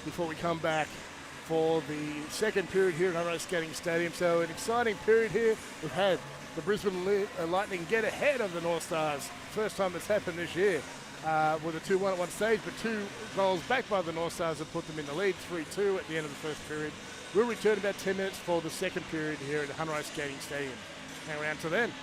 before we come back for the second period here at Hunter Skating Stadium. So an exciting period here. We've had the Brisbane Lightning get ahead of the Northstars. First time it's happened this year with a 2-1 at one stage, but 2 goals back by the Northstars have put them in the lead, 3-2 at the end of the first period. We'll return about 10 minutes for the second period here at Hunter Skating Stadium. Hang around till then.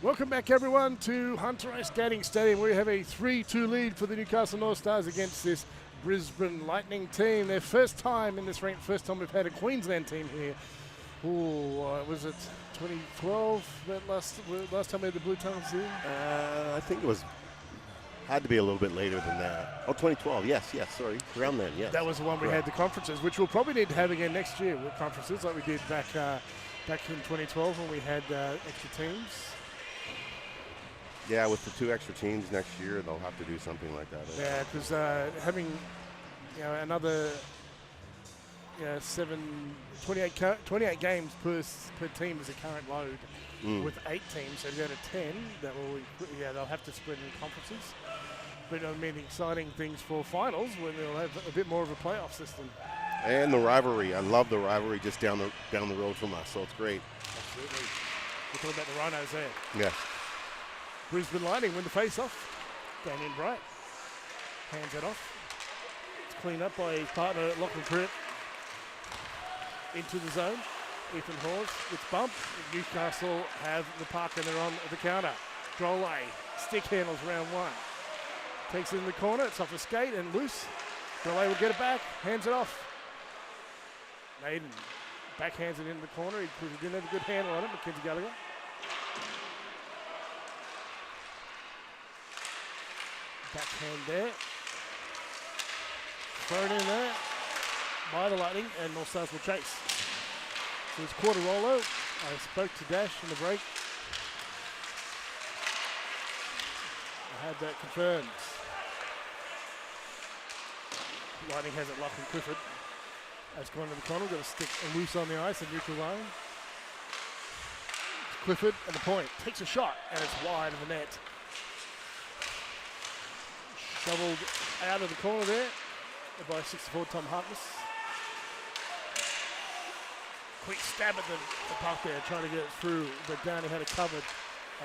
Welcome back, everyone, to Hunter Ice Skating Stadium. We have a 3-2 lead for the Newcastle Northstars against this Brisbane Lightning team. Their first time in this rank, first time we've had a Queensland team here. Was it 2012 that last time we had the Blue Tongues here? I think it had to be a little bit later than that. Oh, 2012, yes, sorry. Around then, yes. That was the one we had the conferences, which we'll probably need to have again next year with conferences like we did back in 2012 when we had extra teams. Yeah, with the 2 extra teams next year, they'll have to do something like that. Yeah, because having another 28 games per team is a current load with 8 teams. So to go to 10, they'll have to split in conferences. But I mean, exciting things for finals when they'll have a bit more of a playoff system. And the rivalry. I love the rivalry just down the road from us, so it's great. Absolutely. We're talking about the Rhinos there. Yes. Brisbane Lightning win the face-off. Damien Bright hands it off. It's cleaned up by his partner, Lachlan Critt. Into the zone. Ethan Hawes gets bumped. Newcastle have the puck and they're on the counter. Drolle, stick handles round 1. Takes it in the corner. It's off the skate and loose. Drolle will get it back. Hands it off. Maiden backhands it in the corner. He didn't have a good handle on it. Mackenzie Gallagher. Backhand there. Thrown in there by the Lightning, and North Stars will chase. So it's quarter Rollo. I spoke to Dash in the break. I had that confirmed. Lightning has it, Lachlan Clifford. Has gone to the corner, got a stick loose on the ice and neutral line. Clifford at the point, takes a shot, and it's wide of the net. Shoveled out of the corner there by 6'4" Tom Harkness. Quick stab at the puck there, trying to get it through, but Downey had it covered,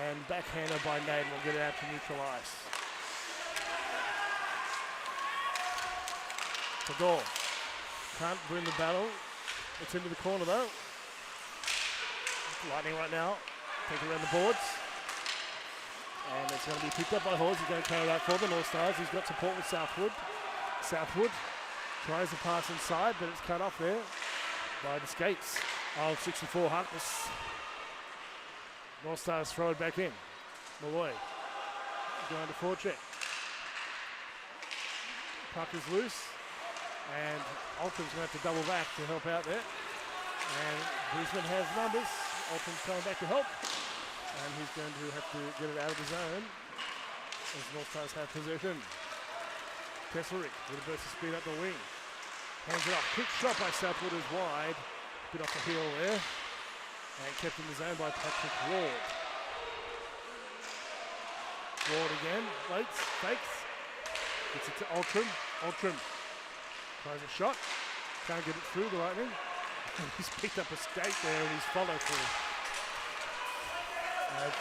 and backhander by Naden will get it out to neutral ice. Fedor can't win the battle. It's into the corner though. Lightning right now, take it around the boards. And it's going to be picked up by Hawes. He's going to carry it out for the North Stars. He's got support with Southwood. Southwood tries to pass inside, but it's cut off there by the skates of 64 Harkness. North Stars throw it back in. Malloy going to forecheck. Puck is loose, and Alton's going to have to double back to help out there. And Brisbane has numbers. Alton's coming back to help. And he's going to have to get it out of the zone as North Stars have possession. Kesselrick with a burst of speed up the wing. Hands it off. Quick shot by Southwood is wide. Bit off the heel there. And kept in the zone by Patrick Ward. Ward again. Waits. Fakes. Gets it to Altram. Altram tries a shot. Can't get it through the Lightning. He's picked up a skate there and he's followed through.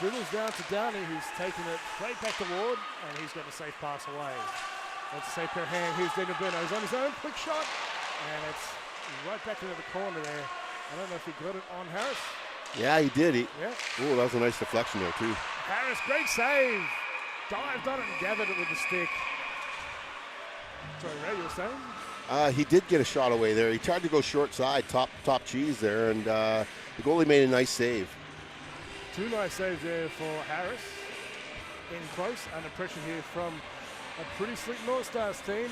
Dribbles down to Downey, who's taking it straight back to Ward, and he's got a safe pass away. That's a safe pair of hands. Here's Daniel Burno. He's on his own. Quick shot. And it's right back into the corner there. I don't know if he got it on Harris. Yeah, he did. Yeah. Oh, that was a nice deflection there, too. Harris, great save. Dived on it and gathered it with the stick. Sorry, Ray, you were saying? He did get a shot away there. He tried to go short side, top cheese there, and the goalie made a nice save. 2 nice saves there for Harris. In close, under pressure here from a pretty slick North Stars team.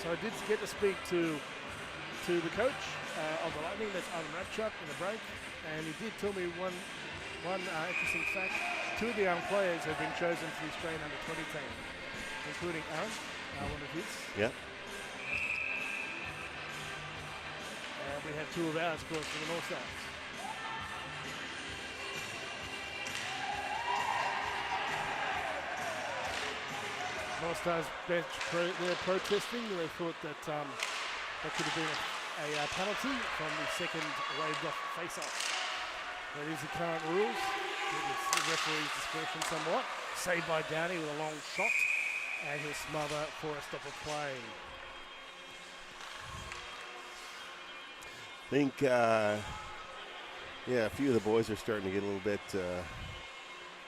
So I did get to speak to the coach of the Lightning, that's Adam Ratchuk, in the break. And he did tell me one interesting fact. 2 of the young players have been chosen for the Australian under-20 team, including Aaron, one of his. Yeah. And we have 2 of ours, of course, for the North Stars. North Stars bench, they're protesting. They thought that that could have been a penalty from the second waved off face-off. That is the current rules. It is the referee's discretion somewhat. Saved by Downey with a long shot, and he'll smother for a stop of play. I think, a few of the boys are starting to get a little bit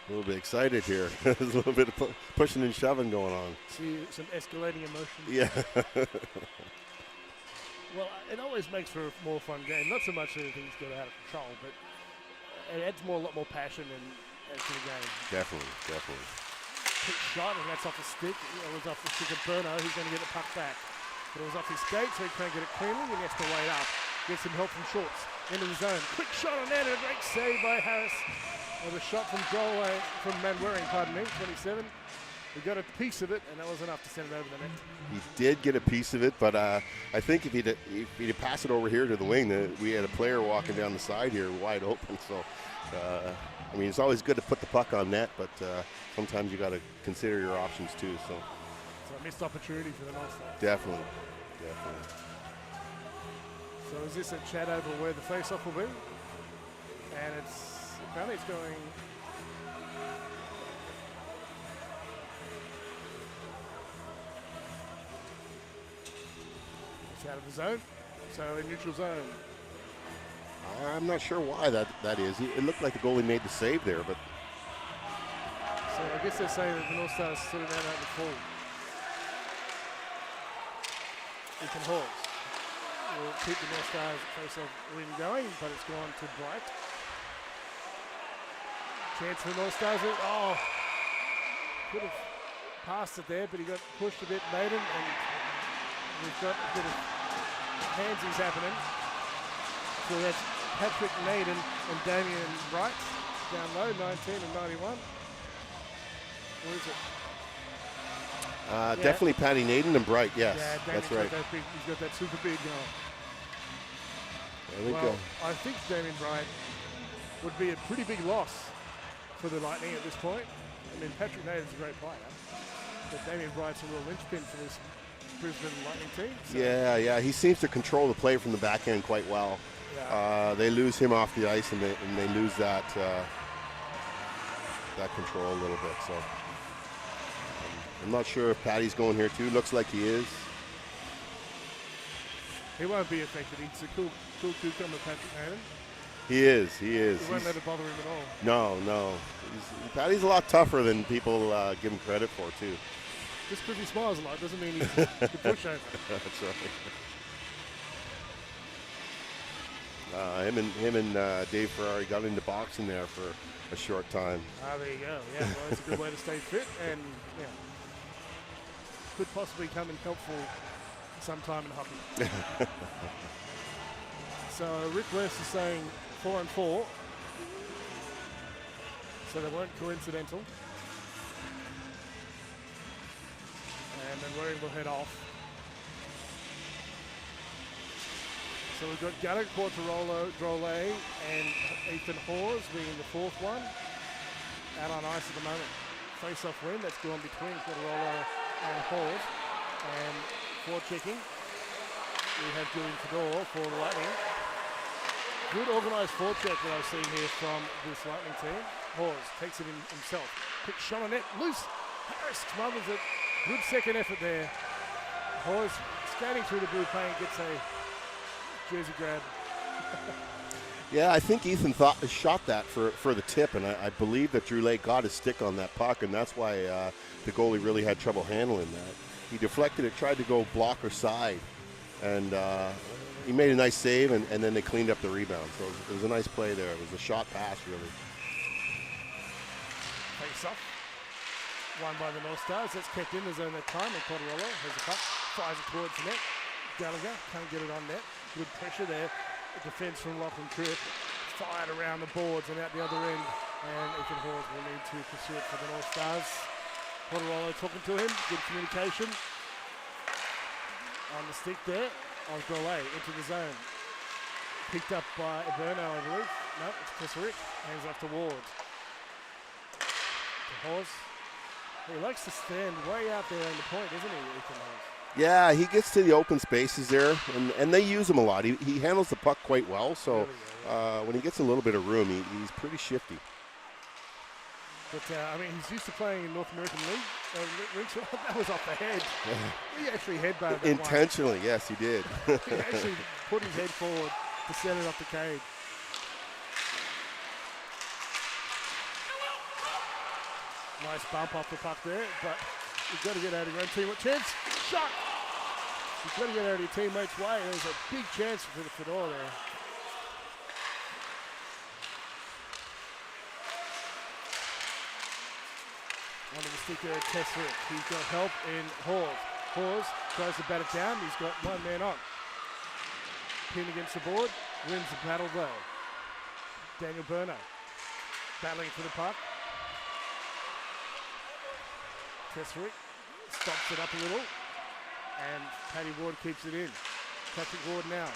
A little bit excited here. There's a little bit of pushing and shoving going on. See some escalating emotion. Yeah. Well, it always makes for a more fun game. Not so much that things get out of control, but it adds a lot more passion into the game. Definitely. Quick shot, and that's off the stick. It was off the stick of Berno. He's going to get the puck back. But it was off his skate, so he can't get it cleanly, and he has to wait up. Get some help from Shorts. Into the zone. Quick shot on that, and a great save by Harris. With a shot from Manwaring, 27. He got a piece of it, and that was enough to send it over the net. He did get a piece of it, but I think if he'd pass it over here to the wing, we had a player walking down the side here wide open. So, I mean, it's always good to put the puck on net, but sometimes you got to consider your options too. So a missed opportunity for the Northstars. Definitely. So is this a chat over where the face-off will be? And apparently it's going. Out of the zone, so in neutral zone. I'm not sure why that is. It looked like the goalie made the save there, but. So I guess they're saying that the Northstars sitting down out the full. Ethan Hawes will keep the Northstars face-off win going, but it's gone to Bright. Chance for the Northstars. Oh, could have passed it there, but he got pushed a bit, Maiden, and we've got a bit of handsies happening. So that's Patrick Naden and Damien Bright down low, 19 and 91. Where is it? Definitely Patty Naden and Bright, yes. Yeah, that's right. He's got that super beard going. I think Damien Bright would be a pretty big loss for the Lightning at this point. I mean, Patrick Naden's a great player, but Damien Bright's a real linchpin for this Brisbane Lightning team. So. Yeah. He seems to control the play from the back end quite well. Yeah. They lose him off the ice, and they lose that control a little bit. So I'm not sure if Patty's going here too. Looks like he is. He won't be affected. He's a cool cucumber, Patrick Naden. He is. He won't let it bother him at No. all. Patty's a lot tougher than people give him credit for too. Just because he smiles a lot doesn't mean he's a pushover. That's right. Him and Dave Ferrari got into boxing there for a short time. There you go. Yeah, well, it's a good way to stay fit, and could possibly come in helpful sometime in hockey. So Rick West is saying 4 and 4, so they weren't coincidental. And then Waring will head off. So we've got Gallagher, Quartarolo, Drole, and Ethan Hawes being the fourth one. Out on ice at the moment. Face-off win, that's gone between Quartarolo and Hawes. And forechecking, we have Julian Fedor for the Lightning. Good organised forecheck that I've seen here from this Lightning team. Hawes takes it in himself. Quick shot on net, loose. Harris smothers it. Good second effort there. Hawes skating through the blue paint, gets a jersey grab. Yeah, I think Ethan shot that for the tip, and I believe that Drew Lake got his stick on that puck, and that's why the goalie really had trouble handling that. He deflected it, tried to go block or side, and he made a nice save, and then they cleaned up the rebound. So it was a nice play there. It was a shot pass, really. Face off. Won by the Northstars. That's kept in the zone that time, and Quartarolo has the puck, fires it towards the net. Gallagher can't get it on net. Good pressure there. Defense from Lachlan Tripp. Fired around the boards and out the other end. And Ethan Hawes will need to pursue it for the Northstars. Quartarolo talking to him. Good communication. On the stick there of Drole into the zone. Picked up by Eberno, I believe. No, it's Tesserick. Hands off to Ward. To Hawes. He likes to stand way out there on the point, doesn't he, Ethan Hawes? Yeah, he gets to the open spaces there, and they use him a lot. He handles the puck quite well, so when he gets a little bit of room, he's pretty shifty. But, I mean, he's used to playing in North American League. That was off the head. He actually headbutted that intentionally, one. Yes, he did. He actually put his head forward to set it off the cage. Nice bump off the puck there, but you've got to get out of your own teammate. Chance, shot! You've got to get out of your teammate's way. There's a big chance for the Fedor there. Under the stick there, Tesserick. He's got help in Hawes. Hawes tries to bat it down. He's got one man on. Pin against the board. Wins the battle though. Daniel Berno battling for the puck. Tesserick stops it up a little. And Paddy Ward keeps it in. Patrick Ward now.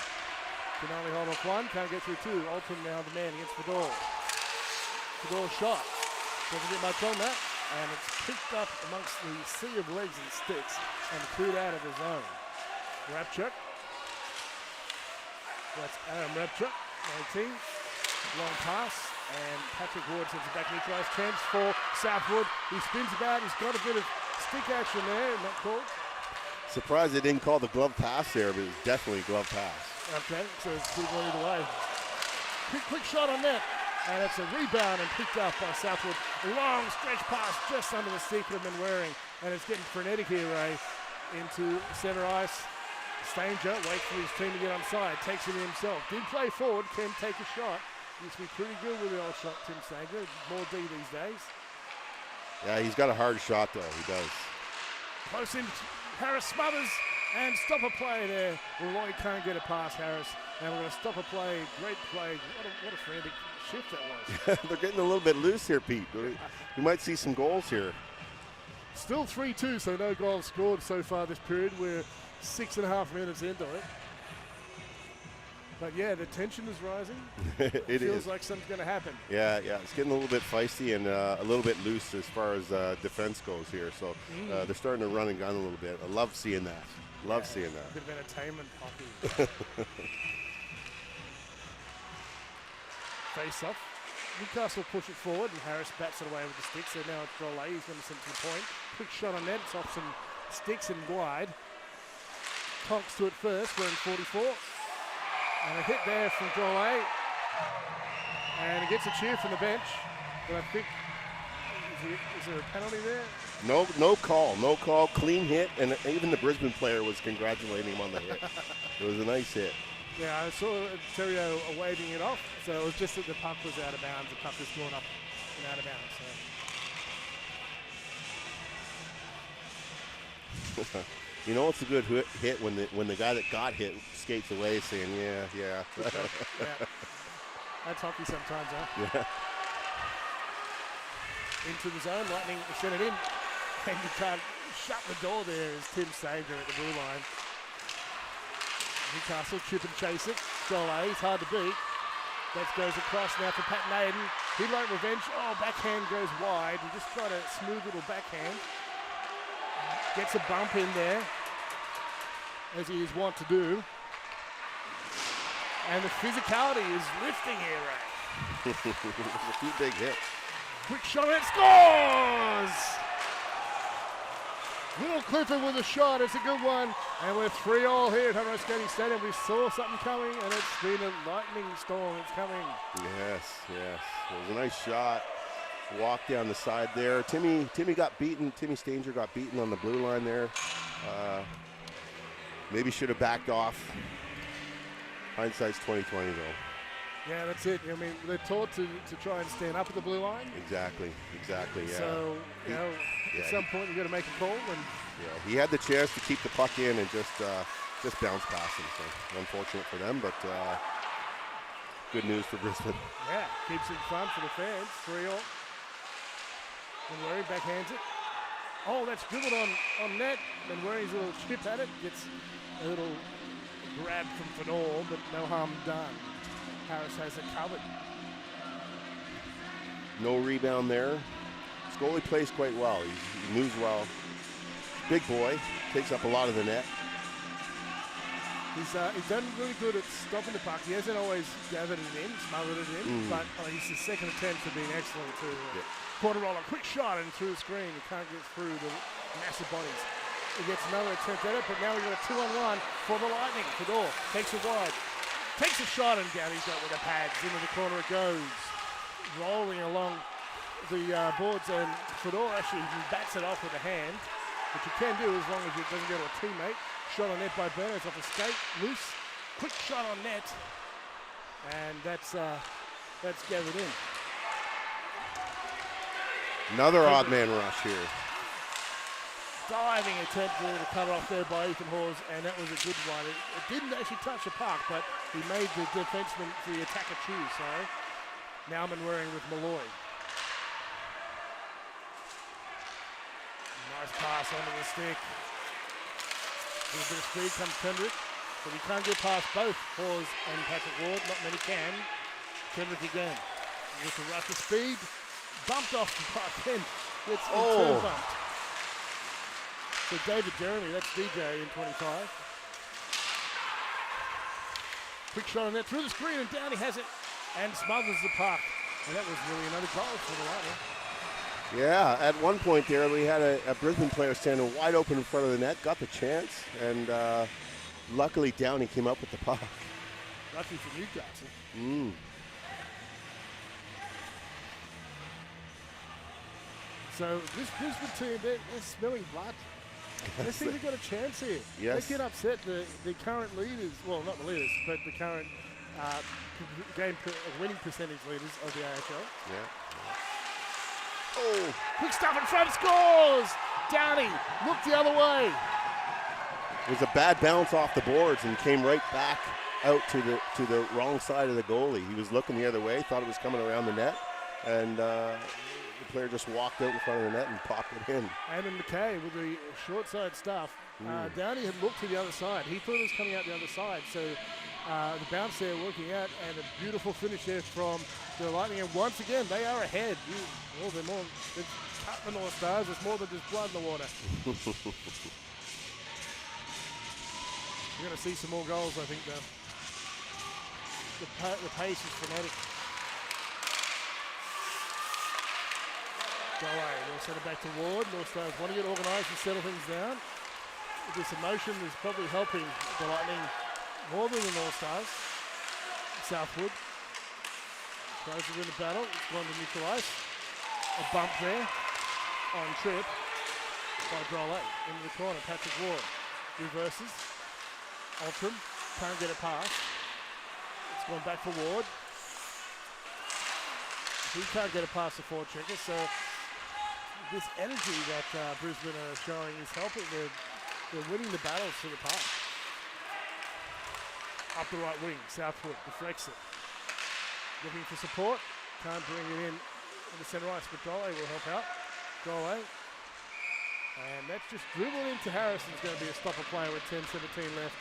Can only hold off one. Can't get through two. Alton now the man against Fedor. Fedor shot. Doesn't get much on that. And it's picked up amongst the sea of legs and sticks and cleared out of the zone. Rapchuk. That's Aaron Rapchuk, 19. Long pass, and Patrick Ward sends it back neutralised. Chance for Southwood. He spins about. He's got a bit of stick action there, not called. Surprised they didn't call the glove pass there, but it was definitely a glove pass. Okay, so it's good going either way. Quick shot on net. And it's a rebound and picked up by Southwood. Long stretch pass just under the stick of Manwaring. And it's getting frenetic here, Ray. Into centre ice. Stanger waits for his team to get onside. Takes it in himself. Did play forward. Can take a shot. Used to be pretty good with the old shot, Tim Stanger. More D these days. Yeah, he's got a hard shot, though. He does. Close in. Harris smothers. And stop a play there. Lloyd can't get it past Harris. And we're going to stop a play. Great play. What a frantic shift that was. They're getting a little bit loose here, Pete. We might see some goals here. Still 3-2, so no goals scored so far this period. We're 6.5 minutes into it. But yeah, the tension is rising. It feels is. like something's going to happen. Yeah, it's getting a little bit feisty and a little bit loose as far as defense goes here. So they're starting to run and gun a little bit. I love seeing that. Love seeing that. A bit of entertainment hockey. Face off. Newcastle push it forward and Harris bats it away with the stick. So now it's Drolet. He's going to send it to the point. Quick shot on net. It's off some sticks and wide. Tonks to it first. We're in 44. And a hit there from Drolet. And he gets a cheer from the bench. But I think, is there a penalty there? No call. Clean hit. And even the Brisbane player was congratulating him on the hit. It was a nice hit. Yeah, I saw Terrio waving it off, so it was just that the puck was out of bounds. The puck was drawn up and out of bounds. So. You know it's a good hit when the guy that got hit skates away saying, yeah. Yeah. That's hockey sometimes, huh? Yeah. Into the zone, Lightning sent it in. And you can't shut the door there as Tim Sager at the blue line. Newcastle chip and chase it. Drolet, he's hard to beat. That goes across now for Pat Naden. He'd like revenge. Oh, backhand goes wide. He just tried a smooth little backhand. Gets a bump in there, as he is wont to do. And the physicality is lifting here, Ray. A few big hits. Quick shot and it scores! Will Clifford with a shot. It's a good one. And we're 3-3 here at Hunter Skating Stadium. We saw something coming, and it's been a lightning storm. It's coming. Yes. It was a nice shot. Walk down the side there. Timmy got beaten. Timmy Stanger got beaten on the blue line there. Maybe should have backed off. Hindsight's 20/20 though. Yeah, that's it. I mean, they're taught to try and stand up at the blue line. Exactly. Yeah. So, at some point you've got to make a call. And he had the chance to keep the puck in and just bounce past him. So unfortunate for them, but good news for Brisbane. Yeah, keeps it fun for the fans. 3-3. Manwaring backhands it. Oh, that's dribbled on net. Manwaring's a little chip at it. Gets a little grab from Fedor, but no harm done. Harris has it covered. No rebound there. Scully plays quite well. He moves well. Big boy. Takes up a lot of the net. He's done really good at stopping the puck. He hasn't always gathered it in, smothered it in, but his second attempt has been excellent too. Yeah. Quarter roller, quick shot and through the screen. He can't get through the massive bodies. He gets another attempt at it, but now we've got a 2-on-1 for the Lightning. Fedor takes it wide. Takes a shot and Gabby's got with the pads. Into the corner it goes. Rolling along the boards, and Fedor actually bats it off with a hand, which you can do as long as it doesn't go to a teammate. Shot on net by Berners off a skate, loose, quick shot on net, and that's gathered in. Another odd man rush here. Diving attempt to cut off there by Ethan Hawes, and that was a good one. It didn't actually touch the puck, but he made the defenseman, the attacker choose, sorry. Nauman wearing with Malloy. Nice pass onto the stick. A bit of speed comes Kendrick, but he can't get past both Hawes and Patrick Ward. Not many can. Kendrick again. With the rush of speed, bumped off the puck and gets in turn bumped. So David Jeremy, that's DJ in 25. Quick shot on that through the screen, and down he has it and smothers the puck. And that was really another goal for the Lightning. Yeah, at one point there, we had a Brisbane player standing wide open in front of the net, got the chance, and luckily Downey came up with the puck. Lucky for Newcastle. So this Brisbane team, they're smelling blood. They think they've got a chance here. Yes. They get upset. The current leaders, well, not the leaders, but the current winning percentage leaders of the AHL. Yeah. Oh, Quick stuff in front, scores! Downey looked the other way. it was a bad bounce off the boards and came right back out to the wrong side of the goalie. He was looking the other way, thought it was coming around the net, and the player just walked out in front of the net and popped it in. Adam McKay with the short side stuff. Downey had looked to the other side. He thought it was coming out the other side. So the bounce there working out, and a beautiful finish there from the Lightning. And once again, they are ahead. They're cut the North Stars. There's more than just blood in the water. You're going to see some more goals, I think, though. The pace is frenetic. Go away. They'll send it back to Ward. North Stars want to get organised and settle things down. This emotion is probably helping the Lightning more than the North Stars. Southwood tries to win the battle. It's gone to neutralise. A bump there on trip by Drolet into the corner. Patrick Ward reverses. Altram can't get it past. It's gone back for Ward. He can't get it past the forward checker, so this energy that Brisbane are showing is helping. They're winning the battles to the park. Up the right wing, Southwood deflects it. Looking for support, can't bring it in the centre ice, but Drolet will help out. Drolet. And that's just dribbled into Harrison's going to be a stopper player with 10-17 left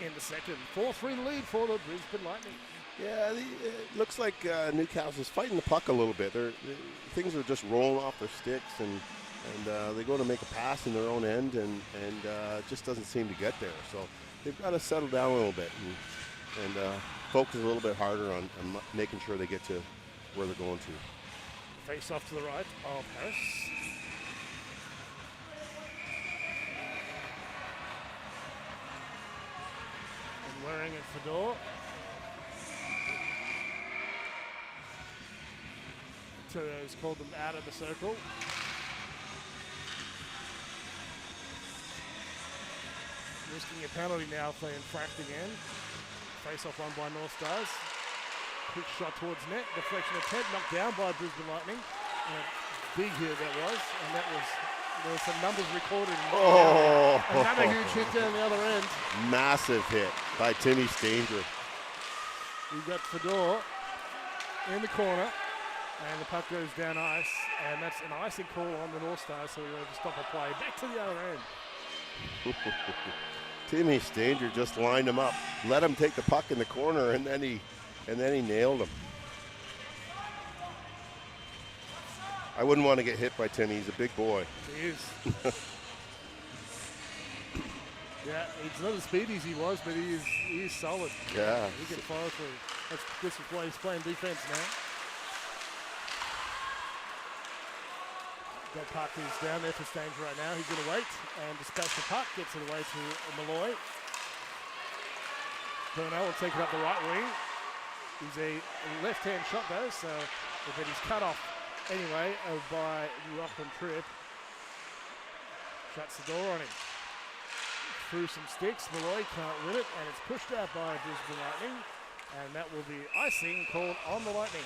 in the second. 4-3 lead for the Brisbane Lightning. Yeah, it looks like Newcastle's fighting the puck a little bit. Things are just rolling off their sticks, and they go to make a pass in their own end, and it just doesn't seem to get there. So they've got to settle down a little bit and focus a little bit harder on making sure they get to where they're going to. Face off to the right of Harris. And Waring and Fedor. Has called them out of the circle. Risking a penalty now if they infract again. Face off one by North Stars. Quick shot towards net. Deflection attempt knocked down by Brisbane Lightning. And a big hit that was. And there were some numbers recorded. Another huge hit down the other end. Massive hit by Timmy Stanger. We've got Fedor in the corner. And the puck goes down ice, and that's an icing call on the North Stars, so we're going to stop a play. Back to the other end. Timmy Stanger just lined him up, let him take the puck in the corner, and then he nailed him. I wouldn't want to get hit by Timmy. He's a big boy. He is. Yeah, he's not as speedy as he was, but he is solid. Yeah. He can follow through. This is why he's playing defense now. That puck is down there for Stanger right now. He's going to wait and dispatch the puck. Gets it away to Malloy. Burnell will take it up the right wing. He's a left-hand shot though, so but he's cut off anyway by Lachlan Tripp. Shuts the door on him. Through some sticks, Malloy can't win it, and it's pushed out by Brisbane Lightning, and that will be icing called on the Lightning.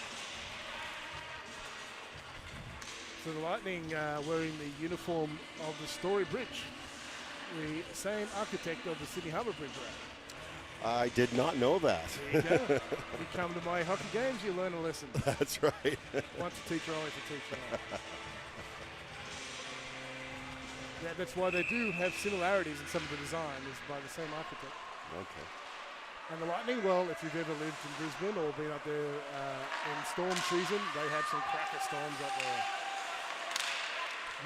So the Lightning wearing the uniform of the Story Bridge, the same architect of the Sydney Harbour Bridge route. I did not know that. There you go. You come to my hockey games, you learn a lesson. That's right. Once a teacher, always a teacher. Yeah, that's why they do have similarities in some of the design, is by the same architect. Okay. And the Lightning, well, if you've ever lived in Brisbane or been up there in storm season, they have some cracker storms up there.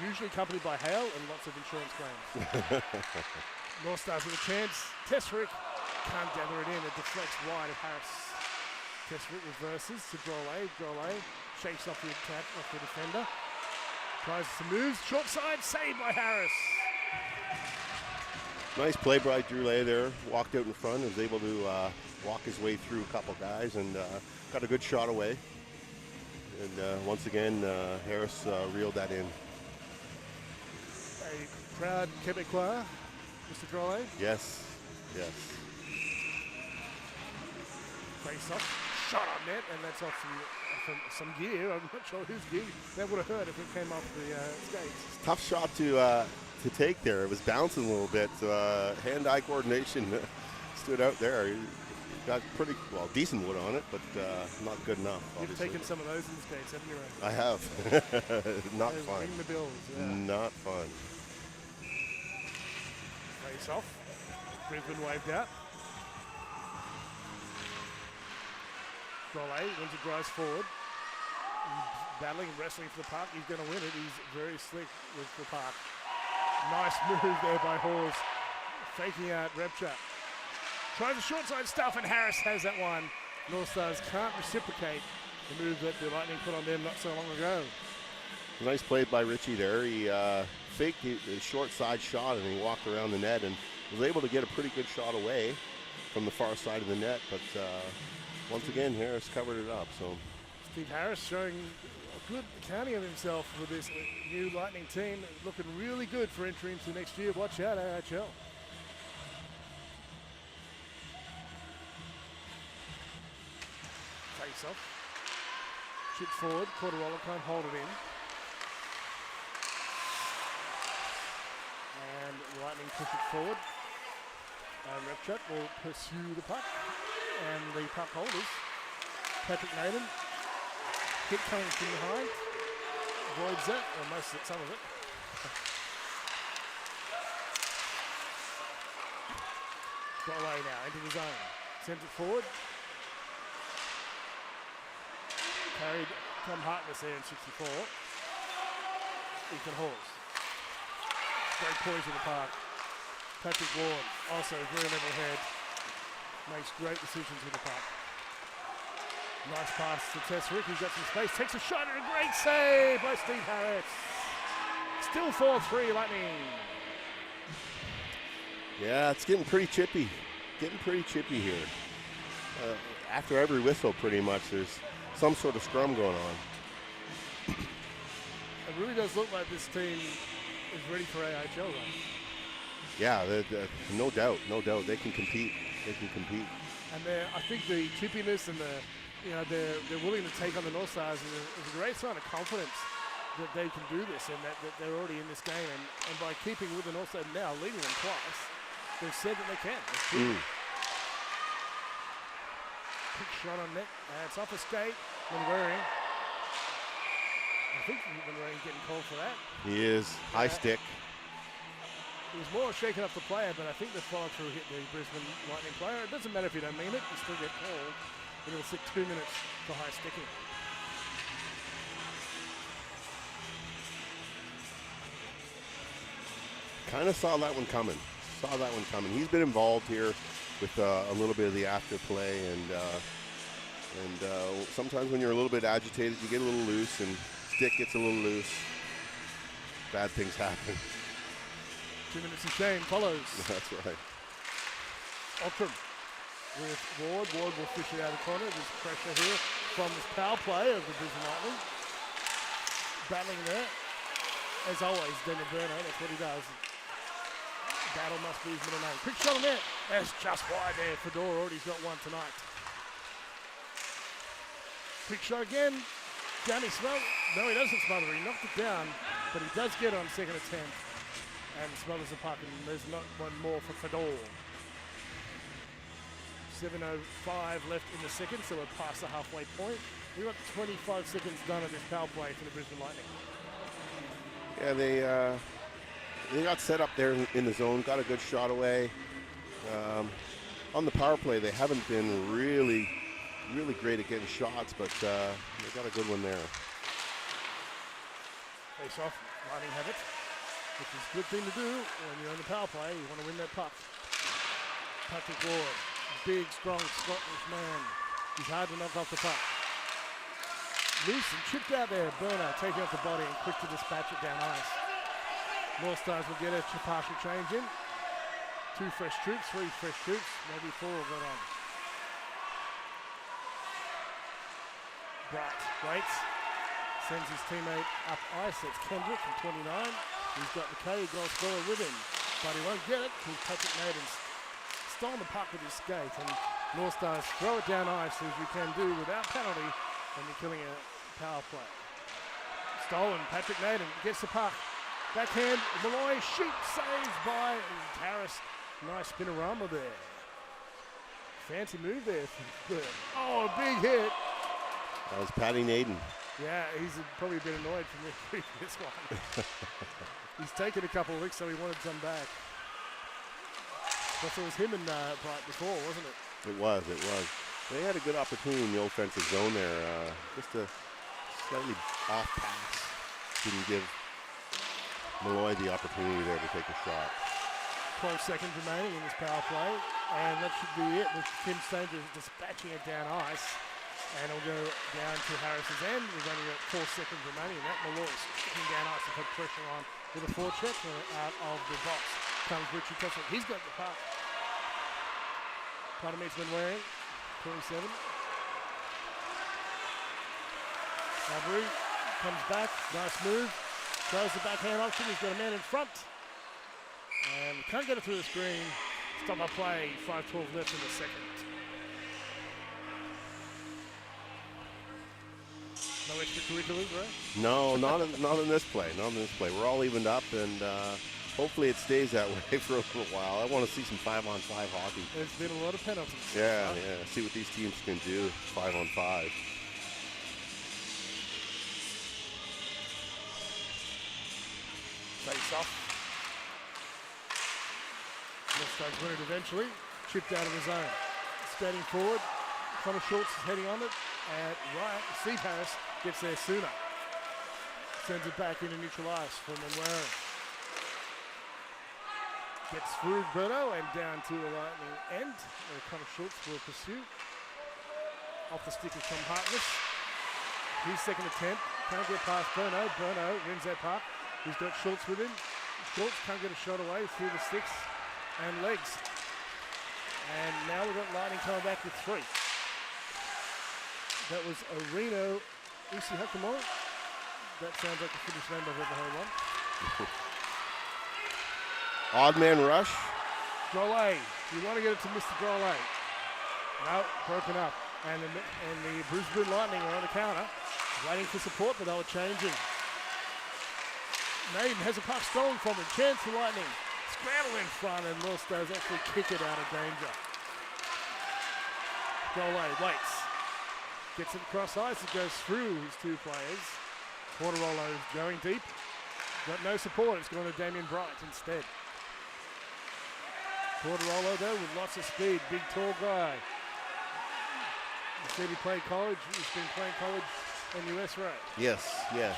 Usually accompanied by hail and lots of insurance claims. Northstars with a chance. Tesrick can't gather it in. It deflects wide of Harris. Tesrick reverses to Drolet. Drolet shakes off the attack, off the defender. Tries some moves. Short side, saved by Harris. Nice play by Drolet there. Walked out in front, was able to walk his way through a couple guys and got a good shot away. And once again, Harris reeled that in. A proud Quebecois, Mr. Drolet. Yes, yes. Face off, shot on net, and that's off some gear. I'm not sure whose gear. That would have hurt if it came off the skates. Tough shot to take there. It was bouncing a little bit. Hand-eye coordination stood out there. He got pretty, well, decent wood on it, but not good enough. You've obviously. taken some of those in the skates, haven't you, Ray? I have. Not Those fun. ring the bills, yeah. Not fun. Face off. Brisbane waved out. Drolet, wins it, drives forward. He's battling and wrestling for the puck. He's going to win it. He's very slick with the puck. Nice move there by Hawes. Faking out Repchuk. Tries a short side stuff, and Harris has that one. Northstars can't reciprocate the move that the Lightning put on them not so long ago. Nice play by Richie there. He faked the short side shot and he walked around the net and was able to get a pretty good shot away from the far side of the net. But once again, Harris covered it up. So Steve Harris showing a good accounting of himself with this new Lightning team. Looking really good for entry into next year. Watch out, AHL. Face off. Chip forward. Corderola can't hold it in. And Lightning push it forward. And Repchuk will pursue the puck. And the puck holders, Patrick Naden, hit coming from behind, avoids that, or most of it, some of it. Got away now, into the zone. Sends it forward. Carried Tom Hartness there in 64. Ethan Hawes. Great poise in the park. Patrick Ward, also very level head. Makes great decisions with the puck. Nice pass to Tesrick. He's got some space. Takes a shot and a great save by Steve Harris. Still 4-3 Lightning. yeah, it's getting pretty chippy. Getting pretty chippy here. After every whistle, pretty much, there's some sort of scrum going on. It really does look like this team is ready for AHL, right? Yeah, no doubt, no doubt. They can compete. They can compete. And I think the chippiness and they're willing to take on the Northstars is a great sign of confidence that they can do this and that they're already in this game. And by keeping with the Northstars now, leading them twice, they've said that they can. Quick shot on net. It's off a skate. Munwaring. I think Munwaring's getting called for that. He is. High stick. It was more shaking up the player, but I think the follow-through hit the Brisbane Lightning player. It doesn't matter if you don't mean it, you still get called. It'll sit 2 minutes for high sticking. Kind of saw that one coming. He's been involved here with a little bit of the after play, and sometimes when you're a little bit agitated, you get a little loose, and stick gets a little loose. Bad things happen. 2 minutes of shame follows. That's right. Outram with Ward. Ward will fish it out of the corner. There's pressure here from this power play of the Brisbane Lightning. battling there. As always, Daniel Burno, that's what he does. Battle must be his middle name. Quick shot on net. That's just wide there. Fedora already got one tonight. Quick shot again. Down he smothered. No, he doesn't smother. He knocked it down, but he does get on second attempt and smothers the puck, and there's not one more for Fedor. 7:05 left in the second, so we're past the halfway point. We've got 25 seconds done of this power play for the Brisbane Lightning. Yeah, they got set up there in the zone, got a good shot away. On the power play, they haven't been really great at getting shots, but they got a good one there. Face off, Lightning have it, which is a good thing to do when you're on the power play. You want to win that puck. Patrick Ward, big, strong Scottish man. He's hard to knock off the puck. Loose and chipped out there. Burner taking off the body and quick to dispatch it down ice. Northstars will get a partial change in. 2 fresh troops, 3 fresh troops, maybe 4 will go on. Bright waits, sends his teammate up ice. That's Kendrick from 29. He's got McKay, goal scorer with him, but he won't get it because Patrick Naden's stolen the puck with his skate, and Northstars throw it down ice as you can do without penalty when you're killing a power play. Stolen, Patrick Naden gets the puck. Backhand, Malloy shoots, saved by Harris. Nice spinorama there. Fancy move there. Oh, a big hit. That was Patty Naden. Yeah, he's probably a bit annoyed from the previous one. He's taken a couple of licks, so he wanted some back. But it was him and Bright before, wasn't it? It was. They had a good opportunity in the offensive zone there. Just a slightly off pass. Didn't give Malloy the opportunity there to take a shot. 12 seconds remaining in this power play, and that should be it with Tim Stanger dispatching it down ice. And it'll go down to Harris's end. We've only got 4 seconds remaining. That Malloy's kicking down ice to put pressure on with a forecheck out of the box. Comes Richie Kessler. He's got the puck. Pardon me, it's been wearing 27. Avery comes back. Nice move. Throws the backhand option. He's got a man in front. And can't get it through the screen. Stop our play. 5:12 left in the second. No extracurriculars, right? No, not in this play. Not in this play. We're all evened up, and hopefully it stays that way for a little while. I want to see some 5-on-5 hockey. There's been a lot of penalties. Yeah. See what these teams can do 5-on-5. Face off. Northstars win it eventually. Chipped out of the zone. Skating forward. Connor Schultz is heading on it. And right, Steve Harris gets there sooner. Sends it back into neutral ice from Manwaring. Gets through Berto and down to the Lightning end. Connor Schultz will pursue. Off the stick of Tom Hartness. His second attempt. Can't get past Berno. Berno wins that puck. He's got Schultz with him. Schultz can't get a shot away through the sticks and legs. And now we've got Lightning coming back with 3. That was Areno Usihakamori. That sounds like the Finnish name I've ever heard one. Odd man rush. Drolet. You want to get it to Mr. Drolet. No, broken up. And the Brisbane Lightning are on the counter, waiting for support, but they were changing. Naden has a puck stolen from him. Chance for Lightning. Scramble in front, and Northstars actually kick it out of danger. Drolet waits. Gets it across ice. It goes through his 2 players. Porterolo is going deep. Got no support. It's going to Damien Bright instead. Porterolo, though, with lots of speed. Big, tall guy. You said he played college. He's been playing college in US, right? Yes.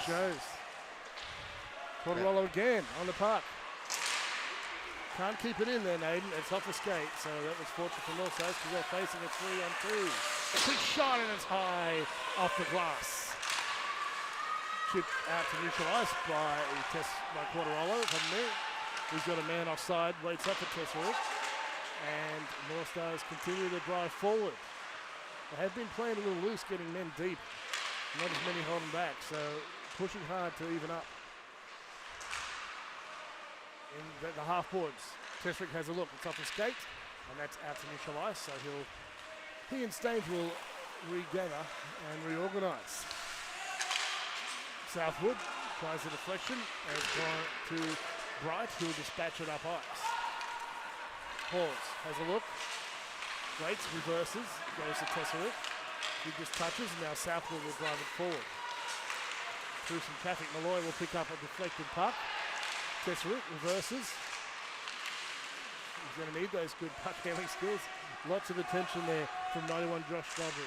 Shows. Porterolo again on the puck. Can't keep it in there, Naden. It's off the skate, so that was fortunate for Northstars because they're facing a 3-on-2. Quick shot, and it's high off the glass. Chipped out to neutral ice by Porterolo. He's got a man offside, waits up for Tesserick. And Northstars continue to drive forward. They have been playing a little loose, getting men deep. Not as many holding back, so pushing hard to even up. In the half boards, Tesrick has a look. It's off his skate, and that's out to neutral ice. So he and Staines will regather and reorganise. Southwood tries the deflection and it's gone to Bright, who will dispatch it up ice. Hawes has a look, waits, reverses, goes to Tesrick. He just touches, and now Southwood will drive it forward. Through some traffic, Malloy will pick up a deflected puck. Tesrick reverses. He's going to need those good puck handling skills. Lots of attention there from 91 Josh Godry.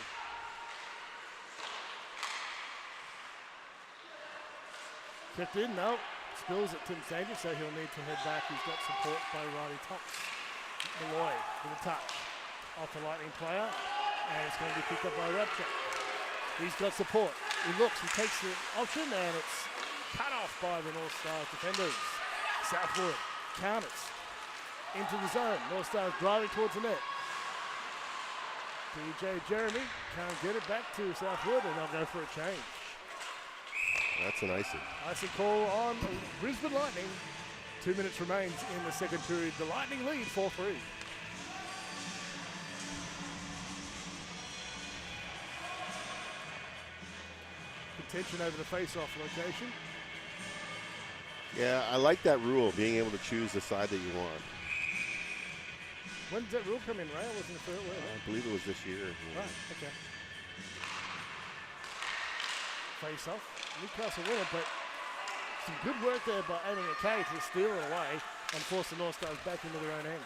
Kept in, no. Spills at Tim Stanger, so he'll need to head back. He's got support by Riley Thompson. Malloy with a touch off the Lightning player, and it's going to be picked up by Rapture. He's got support. He looks, he takes the option, and it's cut off by the North Stars defenders. Southwood counters into the zone. North Stars driving towards the net. DJ Jeremy can't get it back to Southwood, and they'll go for a change. That's an icing. Icing call on Brisbane Lightning. 2 minutes remains in the second period. The Lightning lead 4-3. Contention over the face-off location. Yeah, I like that rule, being able to choose the side that you want. When did that rule come in, Ray? Wasn't it fair? I believe it was this year. Right, okay. Face-off. Newcastle winner, but some good work there by aiming a K to steal it away and force the North Stars back into their own end.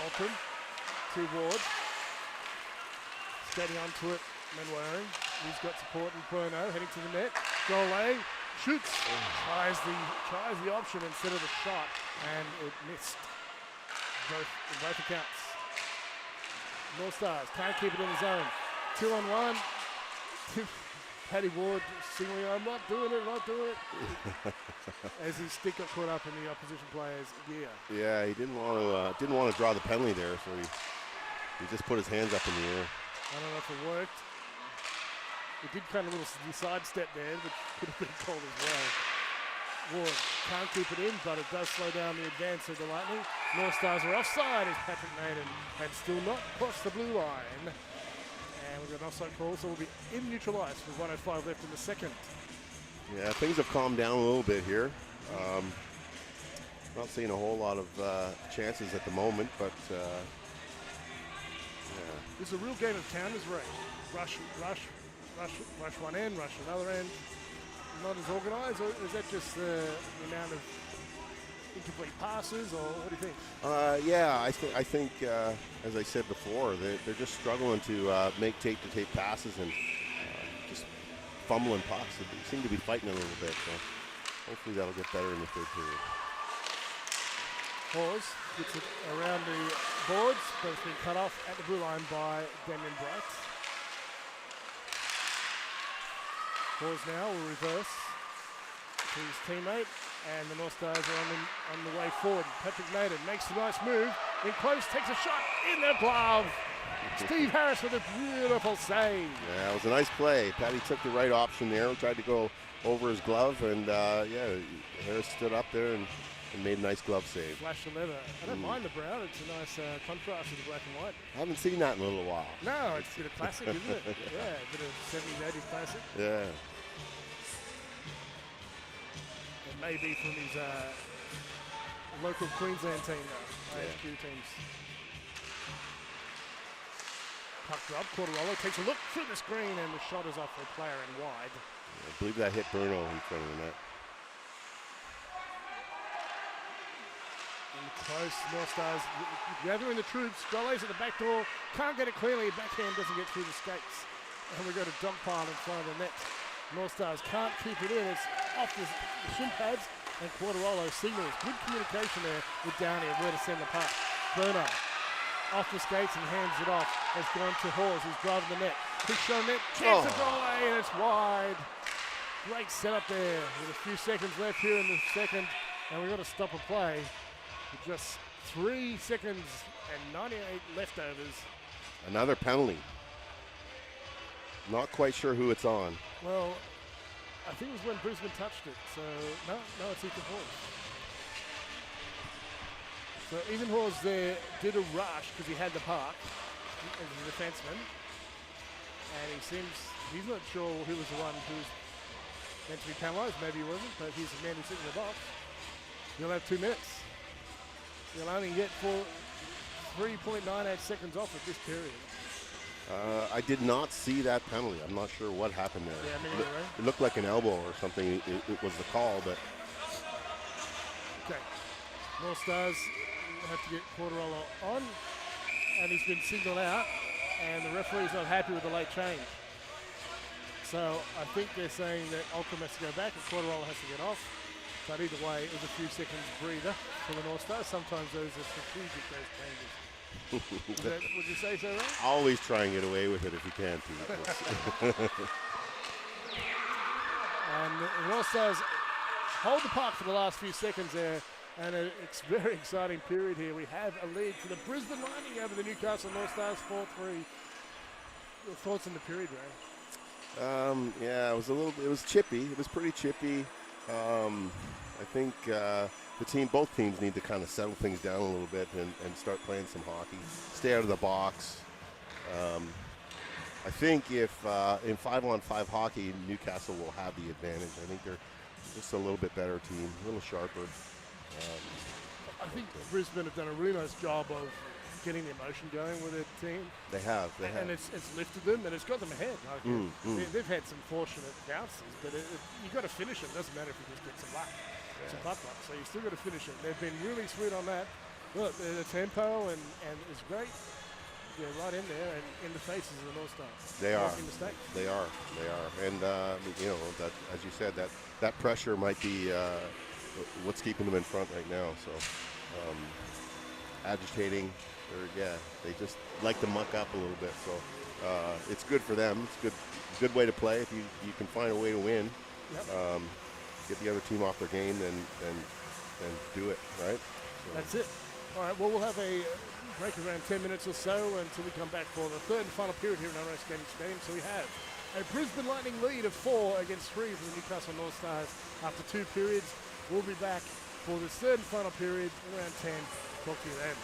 Alton to Ward. Skating onto it, Manwaring. He's got support in Bruno, heading to the net. Goal shoots. Tries the option instead of the shot, and it missed. Both accounts. North Stars can't keep it in the zone. 2-on-1. Paddy Ward singling, I'm not doing it. As his stick got caught up in the opposition player's gear. Yeah, he didn't want to draw the penalty there, so he just put his hands up in the air. I don't know if it worked. He did kind of a little sidestep there, which could have been called as well. Ward can't keep it in, but it does slow down the advance of the Lightning. North Stars are offside as Patrick Naden had still not crossed the blue line. And we've got an offside call, so we'll be in neutral ice with 1:05 left in the second. Yeah, things have calmed down a little bit here. Not seeing a whole lot of chances at the moment, but yeah. This is a real game of counters, Ray. Rush one end, rush another end. Not as organised, or is that just the amount of incomplete passes, or what do you think? Yeah, I think as I said before, they're just struggling to make tape-to-tape passes and just fumbling pucks. They seem to be fighting a little bit, so hopefully that'll get better in the third period. Hawes gets it around the boards, but it's been cut off at the blue line by Damien Bright. Hawes now will reverse to his teammate, and the North Stars are on the way forward. Patrick Naden makes a nice move, in close, takes a shot in the glove. Steve Harris with a beautiful save. Yeah, it was a nice play. Patty took the right option there, tried to go over his glove, and yeah, Harris stood up there and made a nice glove save. Flash the leather. I don't mind the brown. It's a nice contrast with the black and white. I haven't seen that in a little while. No, it's a bit of classic, isn't it? Yeah, a bit of 70s, 80s classic. Yeah. It may be from his local Queensland team, though, AHQ teams. Puck drop, Corderolo takes a look through the screen, and the shot is off the player and wide. I believe that hit Bruno in front of the net. Close, North Stars gathering the troops. Gollays at the back door, can't get it clearly. Backhand doesn't get through the skates. And we got a dog pile in front of the net. North Stars can't keep it in. It's off the shin pads, and Quartarolo signals. Good communication there with Downey of where to send the puck. Bruno off the skates and hands it off. Has gone to Hawes, who's driving the net. Quick shot net, chance of Gollay, and it's wide. Great setup there with a few seconds left here in the second, and we've got to stop a play. Just 3 seconds and 98 leftovers. Another penalty. Not quite sure who it's on. Well, I think it was when Brisbane touched it. So, no, it's Ethan Hawes. So Ethan Hawes there did a rush because he had the puck as a defenseman. And he's not sure who was the one who was meant to be penalised. Maybe he wasn't, but he's the man who's sitting in the box. You'll have 2 minutes. You'll only get 3.98 seconds off at this period. I did not see that penalty. I'm not sure what happened there. Yeah, me neither, right? It looked like an elbow or something. It was the call, but... Okay. North Stars have to get Quarterolo on, and he's been signalled out, and the referee's not happy with the late change. So I think they're saying that Oldham has to go back and Quarterolo has to get off. But either way, it was a few seconds breather for the North Stars. Sometimes those are strategic, those changes. Would you say so, right? Always try and get away with it if you can, Pete. And the North Stars hold the puck for the last few seconds there. And it's a very exciting period here. We have a lead for the Brisbane Lightning over the Newcastle Northstars, 4-3. Your thoughts on the period, Ray? Yeah, it was chippy. It was pretty chippy. I think both teams need to kind of settle things down a little bit and start playing some hockey. Stay out of the box. I think if in 5-on-5 hockey, Newcastle will have the advantage. I think they're just a little bit better team, a little sharper. I think Brisbane have done a really nice job of getting the emotion going with their team. They have. And it's lifted them, and it's got them ahead. They've had some fortunate bounces, but you've got to finish it. It doesn't matter if you just get some luck, some puck luck. So you still got to finish it. They've been really sweet on that. Look, the tempo and it's great. They're right in there and in the faces of the North Stars. They are. Making mistakes. They are. And that, as you said, that pressure might be what's keeping them in front right now. So agitating. They just like to muck up a little bit. So it's good for them. It's good way to play if you can find a way to win. Yep. Get the other team off their game and do it, right? So. That's it. All right, well, we'll have a break around 10 minutes or so until we come back for the third and final period here in RS Gaming Stadium. So we have a Brisbane Lightning lead of 4 against 3 for the Newcastle North Stars after 2 periods. We'll be back for this third and final period around 10. Talk to you then.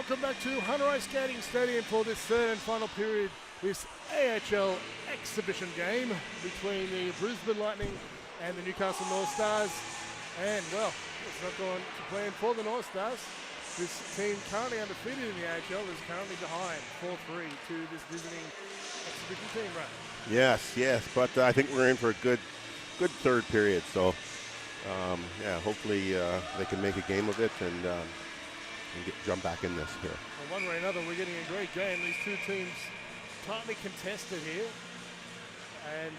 Welcome back to Hunter Ice Skating Stadium for this third and final period. This AHL exhibition game between the Brisbane Lightning and the Newcastle Northstars. And, well, it's not going to plan for the Northstars. This team currently undefeated in the AHL is currently behind 4-3 to this visiting exhibition team, right? Yes, but I think we're in for a good third period. So, hopefully they can make a game of it and jump back in this here. Well, one way or another, we're getting a great game. These two teams tightly contested here. And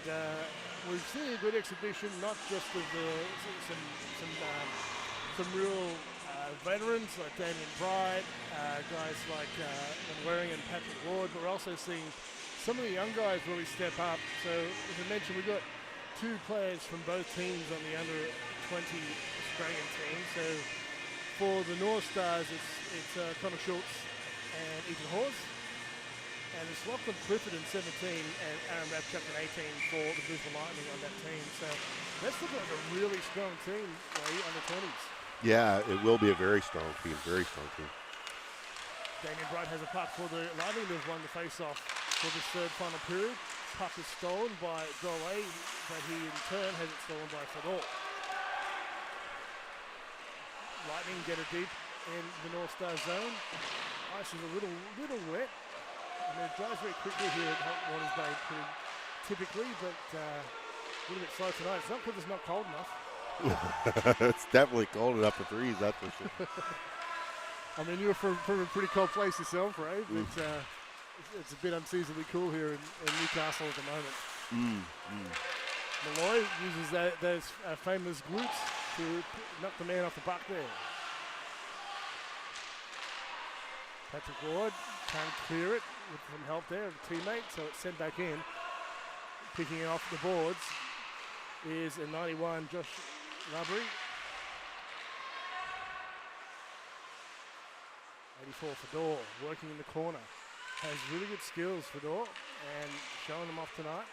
we've seen a good exhibition, not just of some real veterans like Damien Bright, guys like Waring and Patrick Ward, but we're also seeing some of the young guys really step up. So, as I mentioned, we've got two players from both teams on the under-20 Australian team. So, for the North Stars, it's Connor Schultz and Ethan Hawes. And it's Lachlan Clifford in 17 and Aaron Rapchuk in 18 for the Brisbane Lightning on that team. So that's looking like a really strong team, under 20s. Yeah, it will be a very strong team, Damien Bright has a puck for the Lightning. They've won the face-off for this third final period. Puck is stolen by Dole, but he in turn has it stolen by Fedor. Lightning get it deep in the North Star zone. Ice is a little wet. I mean, it dries very quickly here at Hot Waters Bay typically, but a little bit slow tonight. It's not because it's not cold enough. It's definitely cold enough for threes, that's for sure. I mean, you're from a pretty cold place yourself, Ray, but it's a bit unseasonably cool here in Newcastle at the moment. Malloy uses those famous glutes to knock the man off the puck there. Patrick Ward can't clear it with some help there of a teammate, so it's sent back in. Picking it off the boards is a 91 Josh Rubbery. 84 Fedor, working in the corner. Has really good skills, Fedor, and showing them off tonight.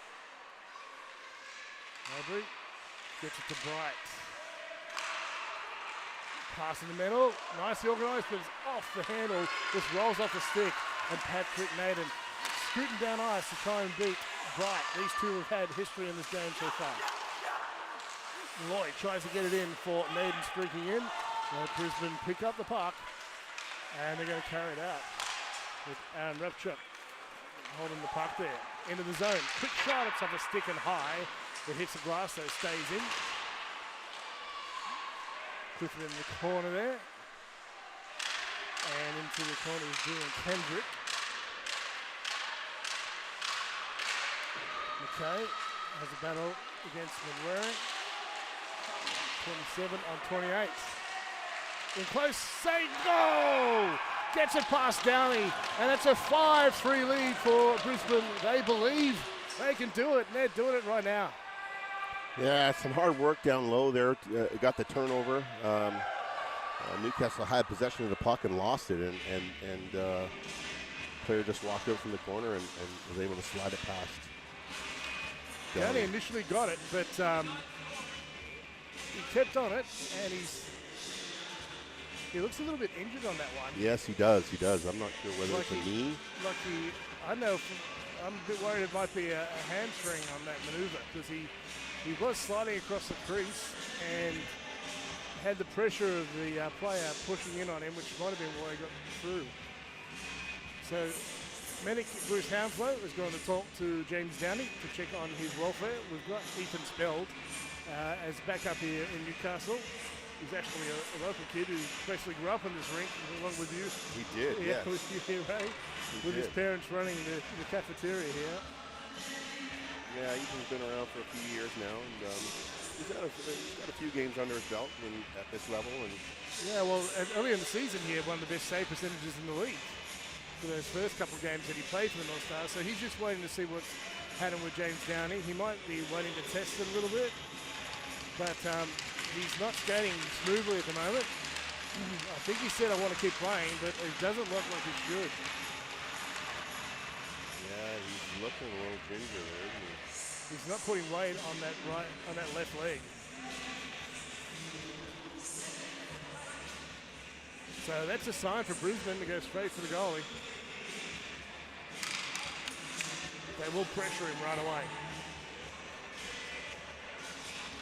Rubbery gets it to Bright. Pass in the middle, nicely organised, but it's off the handle, just rolls off the stick, and Patrick Naden scooting down ice to try and beat Bright. These two have had history in this game so far. Lloyd tries to get it in for Naden streaking in. Brisbane pick up the puck, and they're going to carry it out with Aaron Repchuk holding the puck there. Into the zone, quick shot, it's off a stick and high. It hits the glass, so it stays in. Clifford in the corner there. And into the corner is Julian Kendrick. McKay has a battle against Manwaring. 27 on 28. In close, say go! Gets it past Downey, and it's a 5-3 lead for Brisbane. They believe they can do it, and they're doing it right now. Yeah, some hard work down low there. Got the turnover. Newcastle had possession of the puck and lost it, and player just walked out from the corner and was able to slide it past. Downey initially got it, but he kept on it, and he looks a little bit injured on that one. Yes, he does. I'm not sure whether it's a knee. I know. I'm a bit worried it might be a hamstring on that maneuver because he was sliding across the crease and had the pressure of the player pushing in on him, which might have been why he got through. So, medic Bruce Hounslow is going to talk to James Downey to check on his welfare. We've got Ethan Speld as backup here in Newcastle. He's actually a local kid who basically grew up in this rink along with you. He did, yeah. With you here, Ray. With his parents running the cafeteria here. Yeah, Ethan's been around for a few years now, and he's got a few games under his belt at this level. And yeah, well, early in the season he had one of the best save percentages in the league for those first couple of games that he played for the North Stars. So he's just waiting to see what's happening with James Downey. He might be waiting to test it a little bit, but he's not skating smoothly at the moment. I think he said, I want to keep playing, but it doesn't look like he should. Yeah, he's looking a little ginger there, isn't he? He's not putting weight on that left leg. So that's a sign for Brisbane to go straight for the goalie. They will pressure him right away.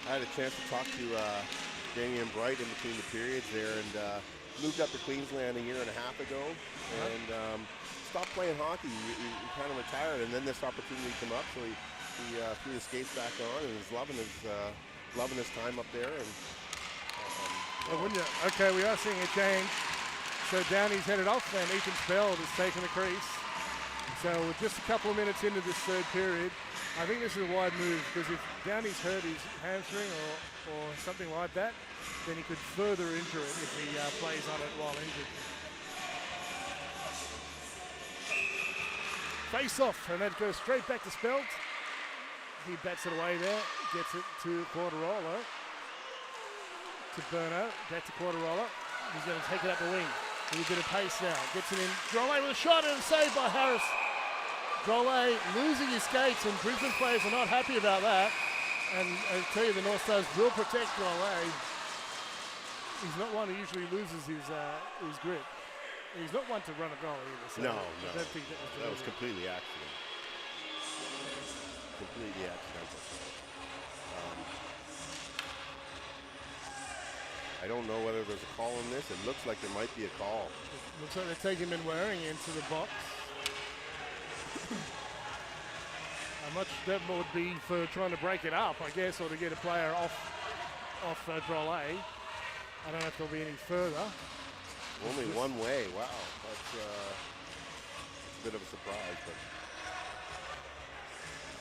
I had a chance to talk to Damian Bright in between the periods there, and moved up to Queensland a year and a half ago, and stopped playing hockey. He kind of retired, and then this opportunity came up, so he threw his skates back on and is loving his time up there. And well, wouldn't you? Okay, we are seeing a change. So Downey's headed off, and Ethan Speld has taken the crease. So we're just a couple of minutes into this third period. I think this is a wide move, because if Downey's hurt his hamstring or something like that, then he could further injure it if he plays on it while injured. Face off, and that goes straight back to Speld. He bats it away there, gets it to Quartarolo. To Berno, back to Quartarolo. He's going to take it up the wing. With a bit of pace now. Gets it in. Drolet with a shot and a save by Harris. Drolet losing his skates, and Brisbane players are not happy about that. And I tell you, the North Stars will protect Drolet. He's not one who usually loses his grip. He's not one to run a goal either. So no. I don't think that was completely accident. Completely accidental. I don't know whether there's a call on this. It looks like there might be a call. It looks like they're taking him in wearing into the box. How much that would be for trying to break it up, I guess, or to get a player off Drolet. I don't know if there'll be any further. Only one way. Wow, that's a bit of a surprise. But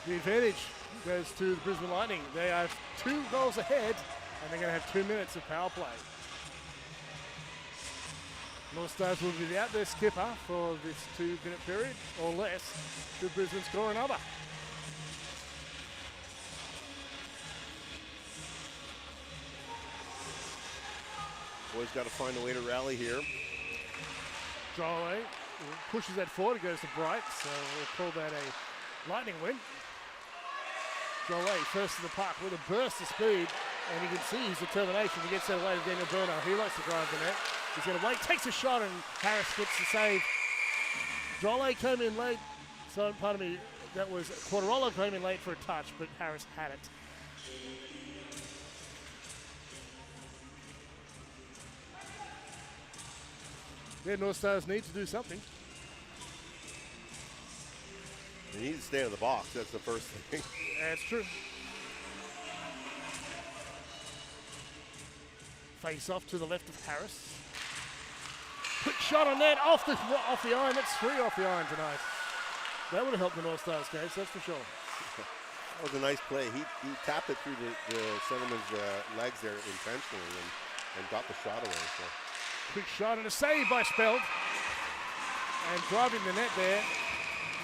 the advantage goes to the Brisbane Lightning. They are 2 goals ahead, and they're going to have 2 minutes of power play. North Stars will be without their skipper for this 2-minute period, or less, should Brisbane score another. Boys got to find a way to rally here. Drolet pushes that forward. It goes to Bright, so we'll call that a Lightning win. Drolet first to the puck with a burst of speed, and you can see his determination. He gets that away to Daniel Berno. He likes to drive the net. He's going to wait, takes a shot, and Harris gets the save. Drolet came in late. So, pardon me, that was Quartarolo came in late for a touch, but Harris had it. Yeah, North Stars need to do something. They need to stay in the box. That's the first thing. That's true. Face off to the left of Harris. Quick shot on that, off the iron. That's 3 off the iron tonight. That would have helped the North Stars case, that's for sure. That was a nice play. He tapped it through the centerman's legs there intentionally and got the shot away. So. Quick shot and a save by Speld. And driving the net there,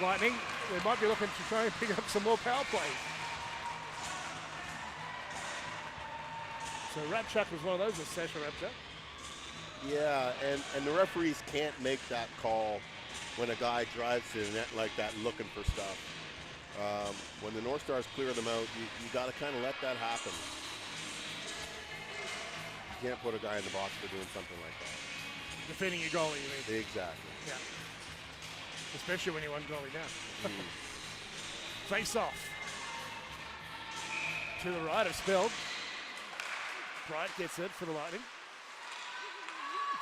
Lightning, they might be looking to try and pick up some more power plays. So Rapchuk was one of those, was Sasha Rapchuk. Yeah, and the referees can't make that call when a guy drives to the net like that looking for stuff. When the North Stars clear them out, you got to kind of let that happen. You can't put a guy in the box for doing something like that. Defending your goalie, you mean? Exactly. Yeah. Especially when you're one goalie down. Face off. To the right of Speld. Bright gets it for the Lightning.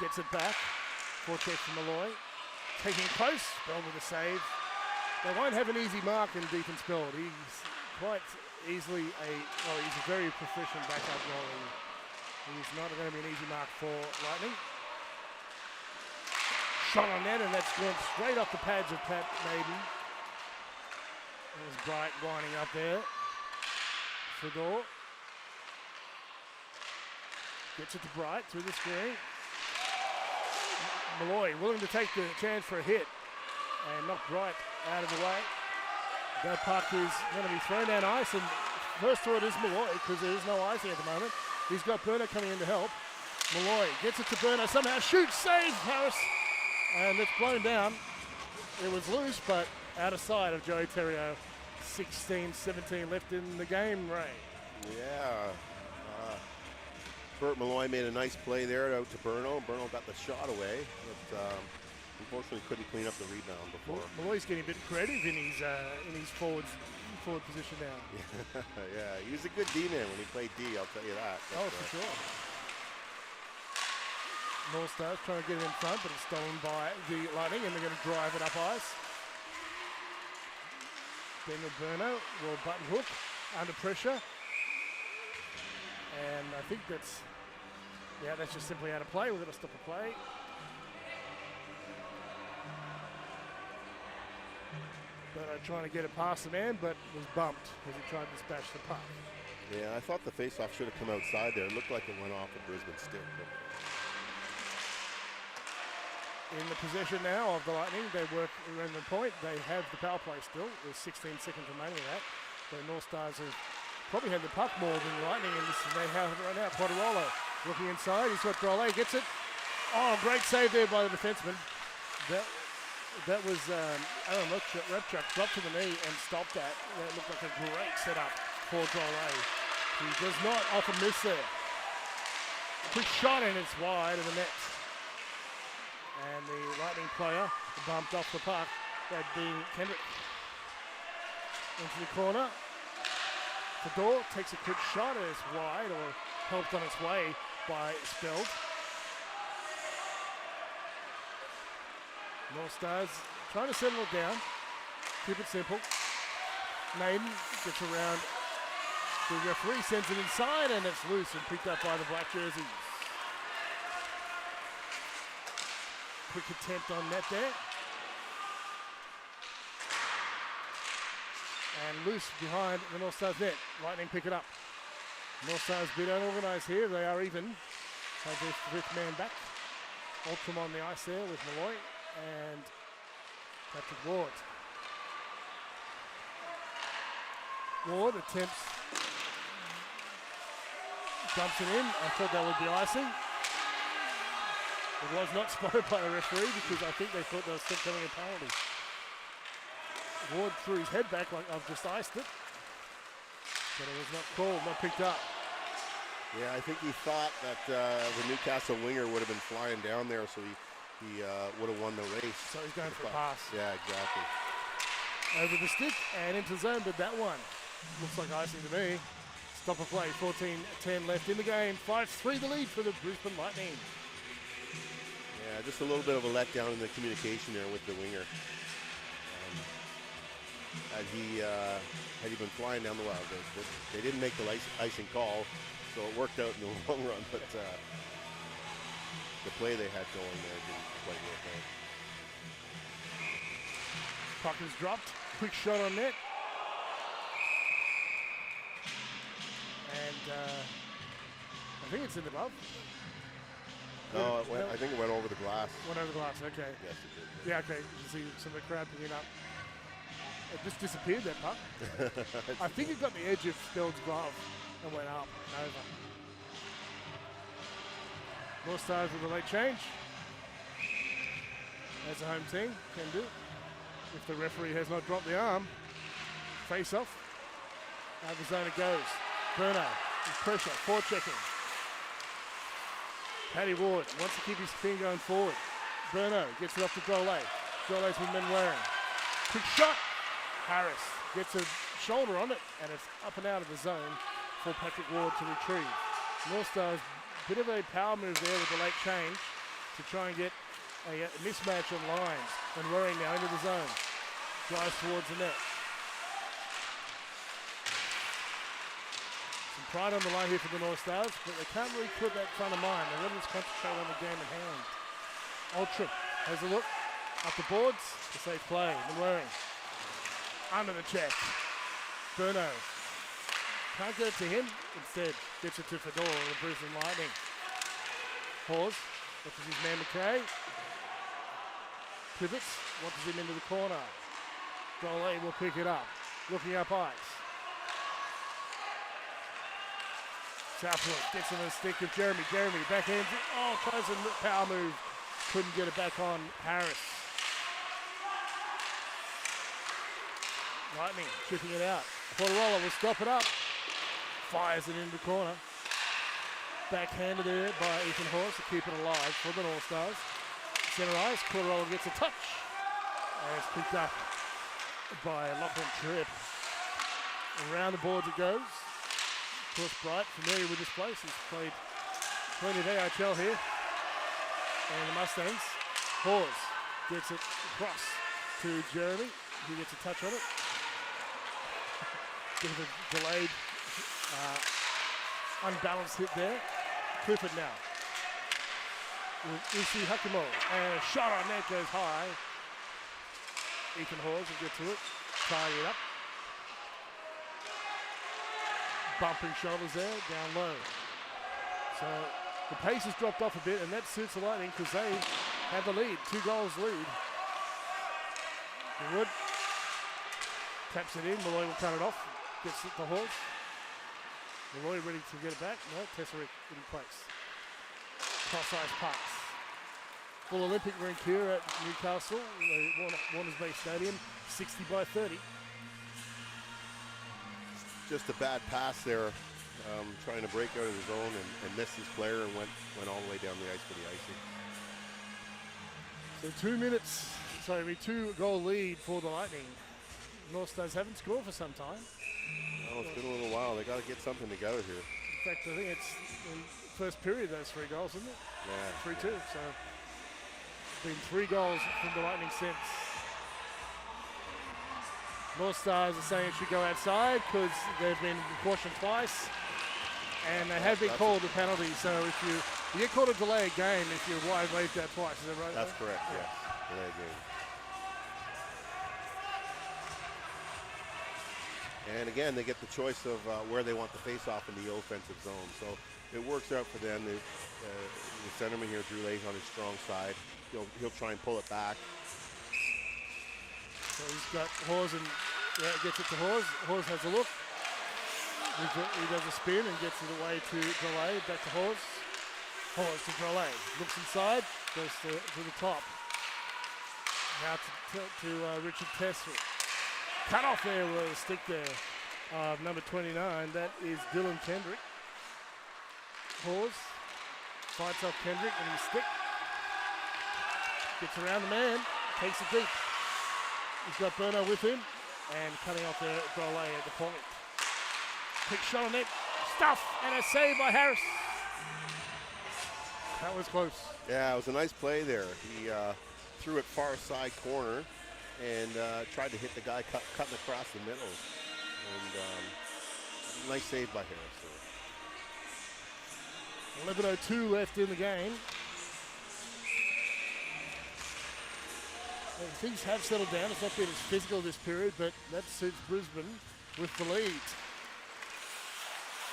Gets it back. Forecheck from Malloy. Taking it close. Speld with a save. They won't have an easy mark in Ethan Speld. He's quite easily he's a very proficient backup goalie. He's not going to be an easy mark for Lightning. Shot on net, and that's gone straight off the pads of Pat Maiden. There's Bright winding up there. Fedor. Gets it to Bright through the screen. Malloy willing to take the chance for a hit and knock Bright out of the way. That puck is going to be thrown down ice, and first thought is Malloy because there is no icing at the moment. He's got Berno coming in to help. Malloy gets it to Berno, somehow shoots, saves Harris, and it's blown down. It was loose, but out of sight of Joey Terrio. 16-17 left in the game, Ray. Yeah. Bert Malloy made a nice play there out to Burno. Burno got the shot away, but unfortunately couldn't clean up the rebound before. Malloy's getting a bit creative in his forward position now. Yeah, he was a good D-man when he played D, I'll tell you that. But, for sure. Northstars trying to get it in front, but it's stolen by the Lightning, and they're going to drive it up ice. Daniel Burno will button hook under pressure. And I think that's just simply out of play. We're going to stop the play. Burno trying to get it past the man, but was bumped as he tried to dispatch the puck. Yeah, I thought the face-off should have come outside there. It looked like it went off a Brisbane stick. But. In the possession now of the Lightning, they work around the point. They have the power play still. There's 16 seconds remaining of that. The North Stars have probably had the puck more than the Lightning, and they have it right now. Quadarolo looking inside. He's got Drolet, gets it. Oh, great save there by the defenseman. That was Aaron Repchuk dropped to the knee and stopped that. That looked like a great setup for Drolet. He does not often miss there. Quick shot, and it's wide of the net. And the Lightning player bumped off the puck, that being Kendrick. Into the corner. Fedor takes a quick shot, and it's wide, or helped on its way by Speld. North Stars trying to settle it down, keep it simple. Naden gets around the referee, sends it inside, and it's loose and picked up by the black jerseys. Quick attempt on net there. And loose behind the North Stars net. Lightning pick it up. North Stars a bit unorganised here. They are even. Have their fifth man back. Ultram on the ice there with Malloy and Patrick Ward. Ward attempts, dumps it in. I thought that would be icing. It was not spotted by the referee because I think they thought they were still coming a penalty. Ward threw his head back like I've just iced it. But it was not called, not picked up. Yeah, I think he thought that the Newcastle winger would have been flying down there, so he would have won the race. So he's going for a pass. Yeah, exactly. Over the stick and into zone, but that one looks like icing to me. Stop a play, 14-10 left in the game. 5-3 the lead for the Brisbane Lightning. Yeah, just a little bit of a letdown in the communication there with the winger. Had he been flying down the wild, they didn't make the icing call, so it worked out in the long run. But the play they had going there didn't quite work out. Puck is dropped. Quick shot on net. And I think it's in the glove. No, I think it went over the glass. Went over the glass, okay. Yes, it did. Yeah, okay. You can see some of the crowd picking it up. It just disappeared, that puck. I think it got the edge of Speld's glove and went up and over. North Stars with a late change. As a home team can do. If the referee has not dropped the arm. Face off. Out of the zone it goes. Burno with pressure, forechecking. Paddy Ward wants to keep his thing going forward. Burno gets it off to Drolet. Drolet's with Manwaring. Quick shot. Harris gets a shoulder on it, and it's up and out of the zone for Patrick Ward to retrieve. North Stars, bit of a power move there with the late change to try and get a mismatch on lines. Manwaring now into the zone. Drives towards the net. Some pride on the line here for the North Stars, but they can't really put that front of mind. They let us concentrate on the game at hand. Ultram has a look up the boards. The safe play. Manwaring under the check. Burno can't get it to him. Instead, gets it to Fedor, the Brisbane Lightning. Pause. Watches his man McKay. Pivots. Watches him into the corner. Drolet will pick it up. Looking up ice. Southwood gets on the stick of Jeremy. Jeremy backhands it. Oh, close and power move. Couldn't get it back on Harris. Lightning chipping it out. Quadarolo will stop it up. Fires it into the corner. backhander there by Ethan Horse to keep it alive for the Northstars. Center ice, Cordero gets a touch. And it's picked up by Lachlan Tripp. Around the boards it goes. Of course, Bright, familiar with this place. He's played plenty of AHL here. And the Mustangs. Hawes gets it across to Jeremy. He gets a touch on it. Bit of a delayed, unbalanced hit there. Clifford now. Issy Hakimo. And a shot on net goes high. Ethan Hawes will get to it. Tying it up. Bumping shoulders there, down low. So the pace has dropped off a bit, and that suits the Lightning because they have the lead, 2 goals lead. Wood taps it in, Malloy will cut it off, gets it to Hawes. Malloy ready to get it back, no, Tesserick in place. Cross-ice pass. Full Olympic rink here at Newcastle, Warners Bay Stadium, 60-30. Just a bad pass there, trying to break out of the zone and missed his player and went all the way down the ice for the icing. So 2 goal lead for the Lightning. North Stars haven't scored for some time. Oh, it's been a little while. They got to get something together here. In fact, I think it's the first period, those 3 goals, isn't it? Yeah. 3-2, so been 3 goals from the Lightning since. North Stars are saying it should go outside because they've been cautioned twice and they have been called a penalty. So if you get called a delay game if you're wide waived that twice, is that right? That's correct, yes. Delay game. And again, they get the choice of where they want the face-off in the offensive zone. So it works out for them. The centerman here, Drew Lay's on his strong side. He'll try and pull it back. So he's got Hawes and gets it to Hawes. Hawes has a look. He does a spin and gets it away to Drolet. Back to Hawes. Hawes to Drolet. Looks inside. Goes to the top. Now to Richard Tesser. Cut off there with a stick there of number 29. That is Dylan Kendrick. Hawes fights off Kendrick and his stick. Gets around the man. Takes it deep. He's got Berno with him and cutting off the Drolet at the point. Quick shot on net. Stuff and a save by Harris. That was close. Yeah, it was a nice play there. He threw it far side corner and tried to hit the guy cutting across the middle. And nice save by Harris. 11:02 left in the game. And things have settled down. It's not been as physical this period, but that suits Brisbane with the lead.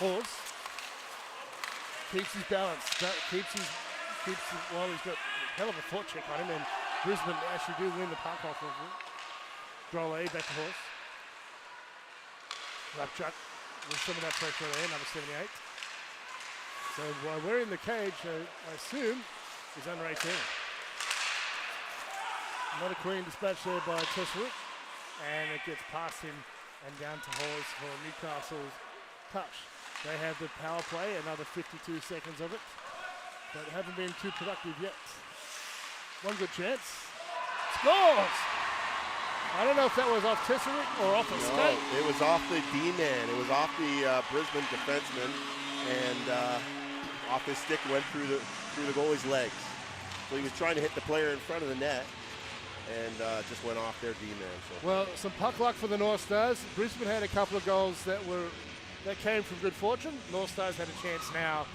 Hawes keeps his balance. Keeps his while he's got a hell of a foot check on him, and Brisbane actually do win the puck off of him. Drolet back to Hawes. Rapchuk with some of that pressure there, number 78. So while we're in the cage, I assume he's under 18. Another clean dispatch there by Tesserick, and it gets past him and down to Hawes for Newcastle's touch. They have the power play, another 52 seconds of it, but haven't been too productive yet. One good chance. Scores! I don't know if that was off Tesserick or off a skate. It was off the D-man. It was off the Brisbane defenseman, and off his stick went through the goalie's legs. So he was trying to hit the player in front of the net, and just went off their D-man. So. Well, some puck luck for the North Stars. Brisbane had a couple of goals that came from good fortune. North Stars had a chance now.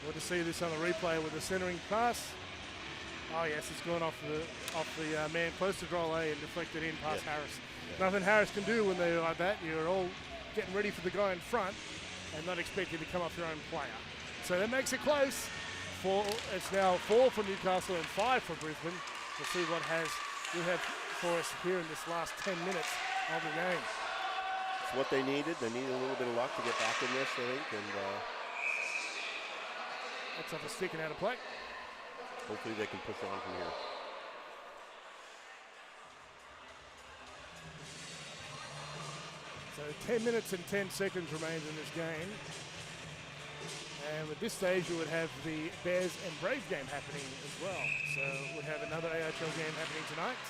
We'll just see this on the replay with the centering pass. Oh yes, it's gone off the man close to Drolet and deflected in past Harris. Yeah. Nothing Harris can do when they're like that. You're all getting ready for the guy in front and not expecting to come off your own player. So that makes it close. It's now 4 for Newcastle and 5 for Brisbane. We'll see what we have for us here in this last 10 minutes of the game. It's what they needed. They needed a little bit of luck to get back in this, I think. And that's off a stick and out of play. Hopefully they can push on from here. So 10 minutes and 10 seconds remains in this game. And at this stage, you would have the Bears and Braves game happening as well. So we'd have another AHL game happening tonight.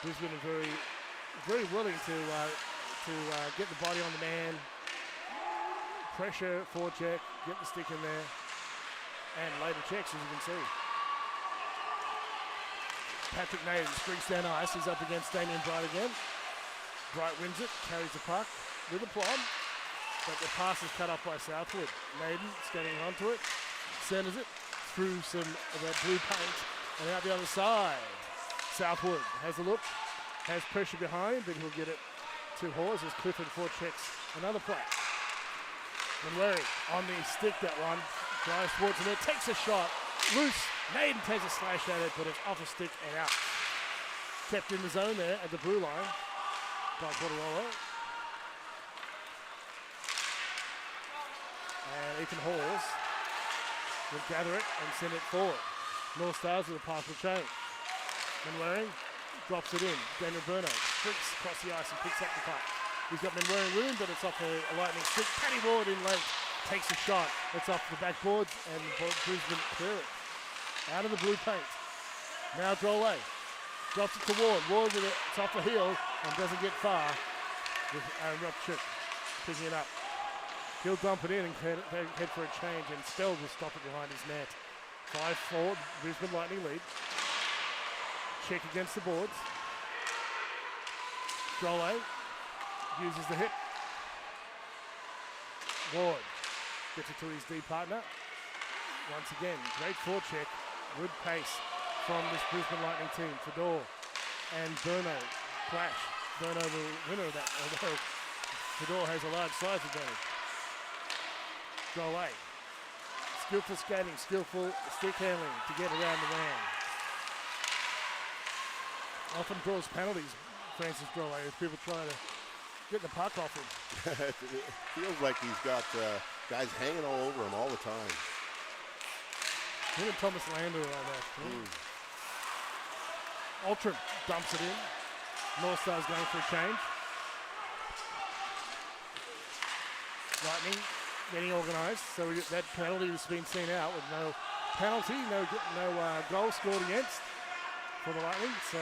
Brisbane are very, very willing to get the body on the man, pressure, forecheck, get the stick in there, and later checks, as you can see. Patrick Naden streaks down ice. He's up against Damien Bright again. Bright wins it, carries the puck with aplomb, but the pass is cut off by Southwood. Naden skating onto it, centers it through some of that blue paint, and out the other side. Southwood has a look, has pressure behind, but he'll get it to Hawes as Clifford forechecks another play. Manweri on the stick, that one. Drives towards the net, takes a shot, loose. Naden takes a slash at it, but it's off a stick and out. Kept in the zone there at the blue line by Porterolo. And Ethan Hawes will gather it and send it forward. North Stars with a partial change. Manwaring drops it in. Daniel Burno streaks across the ice and picks up the puck. He's got Manwaring with him, but it's off a lightning stick. Paddy Ward in length takes a shot. It's off the backboards and Brisbane clear it. Out of the blue paint. Now Drolet drops it to Ward. Ward with it. It's off the heel and doesn't get far. With Aaron Rupchuk picking it up. He'll dump it in and head for a change, and Spell will stop it behind his net. 5-4, Brisbane Lightning lead. Check against the boards. Drolet uses the hip. Ward gets it to his D partner. Once again, great forecheck, good pace from this Brisbane Lightning team. Fedor and Burno clash. Burno the winner of that, although Fedor has a large size advantage. Drolet. Skillful skating, skillful stick handling to get around the man. Often draws penalties, Francis Drolet, as people try to get the puck off him. It feels like he's got guys hanging all over him all the time. Him and Thomas Lander are like that. Ultron dumps it in. North Stars going for a change. Lightning getting organised. So that penalty has been seen out with no penalty, no goal scored against for the Lightning. So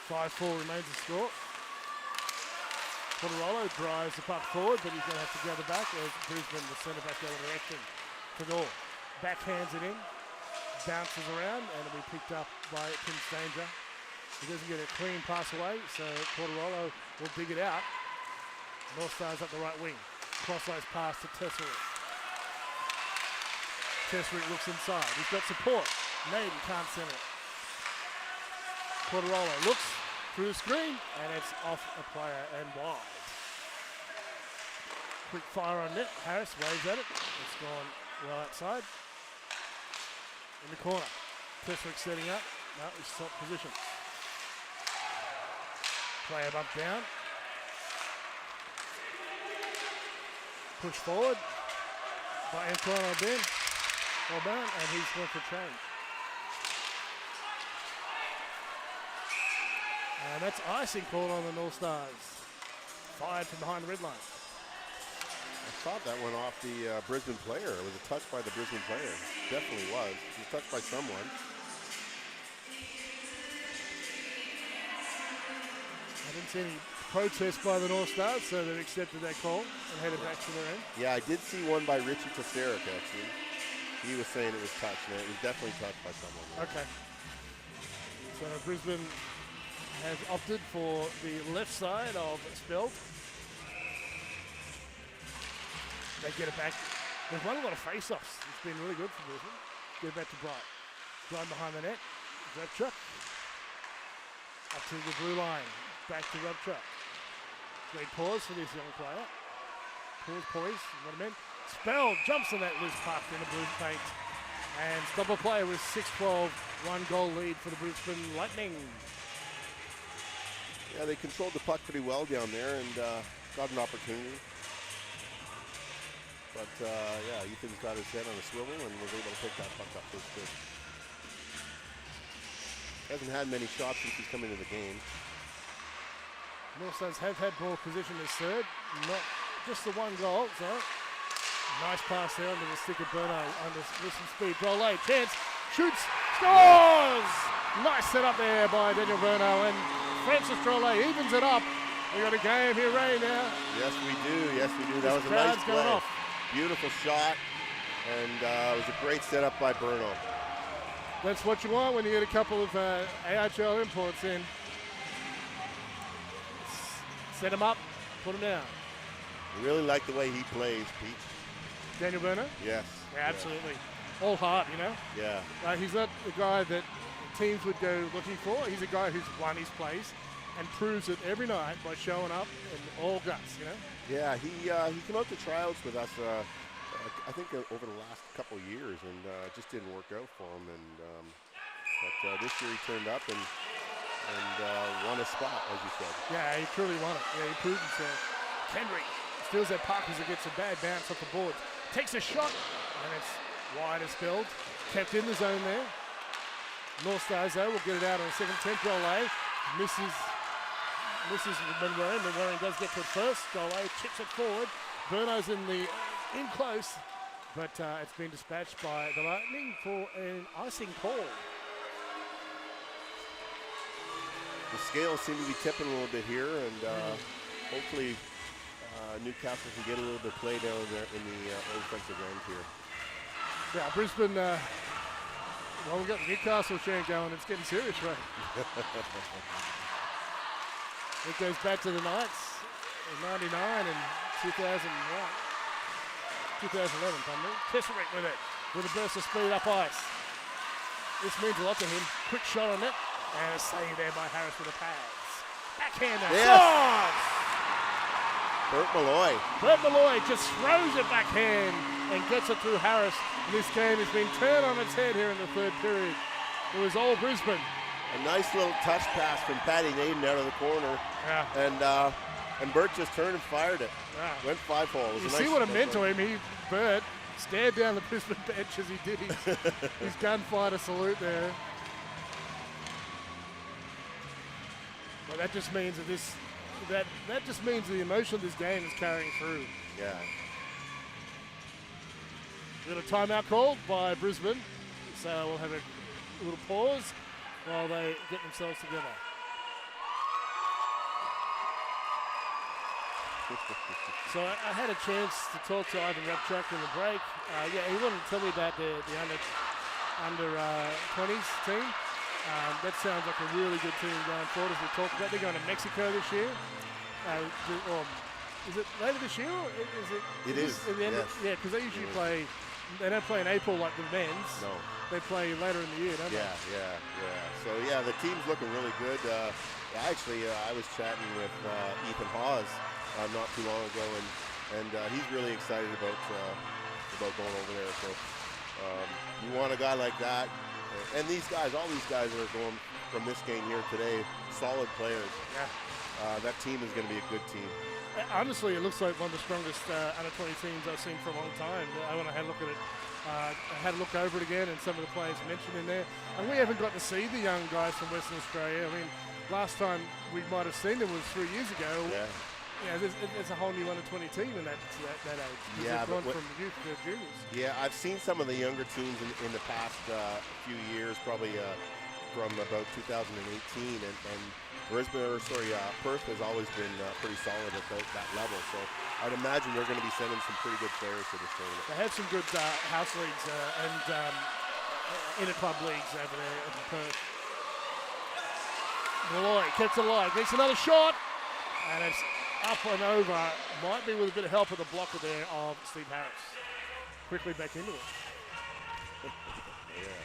5-4 remains the score. Porterolo drives the puck forward, but he's going to have to gather back as Brisbane, the centre back, the other direction. Fedor backhands it in, bounces around, and it'll be picked up by Tim Stanger. He doesn't get a clean pass away, so Porterolo will dig it out. North Stars up the right wing. Cross-ice pass to Tesserick. Tesserick looks inside. He's got support. Naden can't send it. Porterolo looks through the screen, and it's off a player and wide. Quick fire on net. Harris waves at it. It's gone well outside. In the corner. Tesserick setting up. No, he's stopped position. Player bump down. Push forward by Antoine Aubin, and he's going for change. And that's icing called on the North Stars. Fired from behind the red line. I thought that went off the Brisbane player. It was a touch by the Brisbane player. Definitely was. He was touched by someone. I didn't see any protest by the North Stars, so they've accepted that call and headed back to their end. Yeah, I did see one by Richie Tesserick, actually. He was saying it was touched, and it was definitely touched by someone. Okay. So Brisbane has opted for the left side of Spelt. They get it back. They've won a lot of face-offs. It's been really good for Brisbane. Get it back to Bright. Bright behind the net. Rupchuk. Up to the blue line. Back to Rupchuk. Great pause for this young player. Poise, what I meant. Spell jumps on that loose puck in the blue paint. And stop a play with 6-12, 1-goal lead for the Brisbane Lightning. Yeah, they controlled the puck pretty well down there and got an opportunity. But yeah, Ethan's got his head on a swivel and was able to pick that puck up. So it's good. Hasn't had many shots since he's come into the game. Northstars have had ball position as third, not just the one goal. So nice pass there under the stick of Berno under some speed. Drolet, chance, shoots, scores! Nice setup there by Daniel Berno, and Francis Drolet evens it up. We got a game here, Ray, now. Yes, we do. Yes, we do. That was a nice play. Going off. Beautiful shot, and it was a great setup by Berno. That's what you want when you get a couple of AHL imports in. Set him up, put him down. I really like the way he plays, Pete. Daniel Berno? Yes. Yeah, absolutely. All heart, you know? Yeah. He's not a guy that teams would go looking for. He's a guy who's won his place and proves it every night by showing up and all guts, you know? Yeah, he came out to tryouts with us, I think over the last couple of years, and it just didn't work out for him. And but this year he turned up and won a spot, as you said. Yeah, he truly won it. Yeah, he proved himself. Kendrick steals that puck as it gets a bad bounce off the board. Takes a shot, and it's wide as spilled. Kept in the zone there. Northstars, though, will get it out on a second attempt. Drolet misses Monroe. Monroe does get to it first. Drolet chips it forward. Berno's in close, but it's been dispatched by the Lightning for an icing call. The scales seem to be tipping a little bit here, and hopefully Newcastle can get a little bit of play down there in the offensive end here. Yeah, Brisbane, well, we've got the Newcastle chain going. It's getting serious, right? It goes back to the Knights in 99 and 2011, pardon me. Kesselrick with a burst of speed up ice. This means a lot to him. Quick shot on it. And a save there by Harris with the pads. Backhander. Yes. Bert Malloy just throws it backhand and gets it through Harris. And this game has been turned on its head here in the third period. It was all Brisbane. A nice little touch pass from Paddy Naden out of the corner. Yeah. And Bert just turned and fired it. Yeah. Went 5-hole. You see what it meant to him? Bert stared down the Brisbane bench as he did his gunfighter salute there. Well, that just means that just means the emotion of this game is carrying through. Yeah. We got a timeout called by Brisbane, so we'll have a little pause while they get themselves together. So I had a chance to talk to Ivan Repchuk in the break. Yeah, he wanted to tell me about the under 20s team. That sounds like a really good team going forward, as we talked about. They're going to Mexico this year. Is it later this year? Or is it? It is. Yes. Yeah, because they usually play. They don't play in April like the men's. No. They play later in the year, don't they? Yeah. So yeah, the team's looking really good. Actually, I was chatting with Ethan Hawes not too long ago, and he's really excited about going over there. So you want a guy like that. And all these guys that are going from this game here today, solid players. Yeah. That team is going to be a good team. Honestly, it looks like one of the strongest under-20 teams I've seen for a long time. When I had a look at it, I had a look over it again, and some of the players mentioned in there. And we haven't got to see the young guys from Western Australia. I mean, last time we might have seen them was 3 years ago. Yeah. Yeah, there's a whole new under-20 team in that age. Yeah, they've gone from youth to juniors. Yeah, I've seen some of the younger teams in the past few years, probably from about 2018, and Perth has always been pretty solid at that level. So I'd imagine they're going to be sending some pretty good players to this tournament. They have some good house leagues and inter-club leagues over there in Perth. Malloy kept it alive, makes another shot, and it's up and over. Might be with a bit of help of the blocker there of Steve Harris. Quickly back into it. Yeah.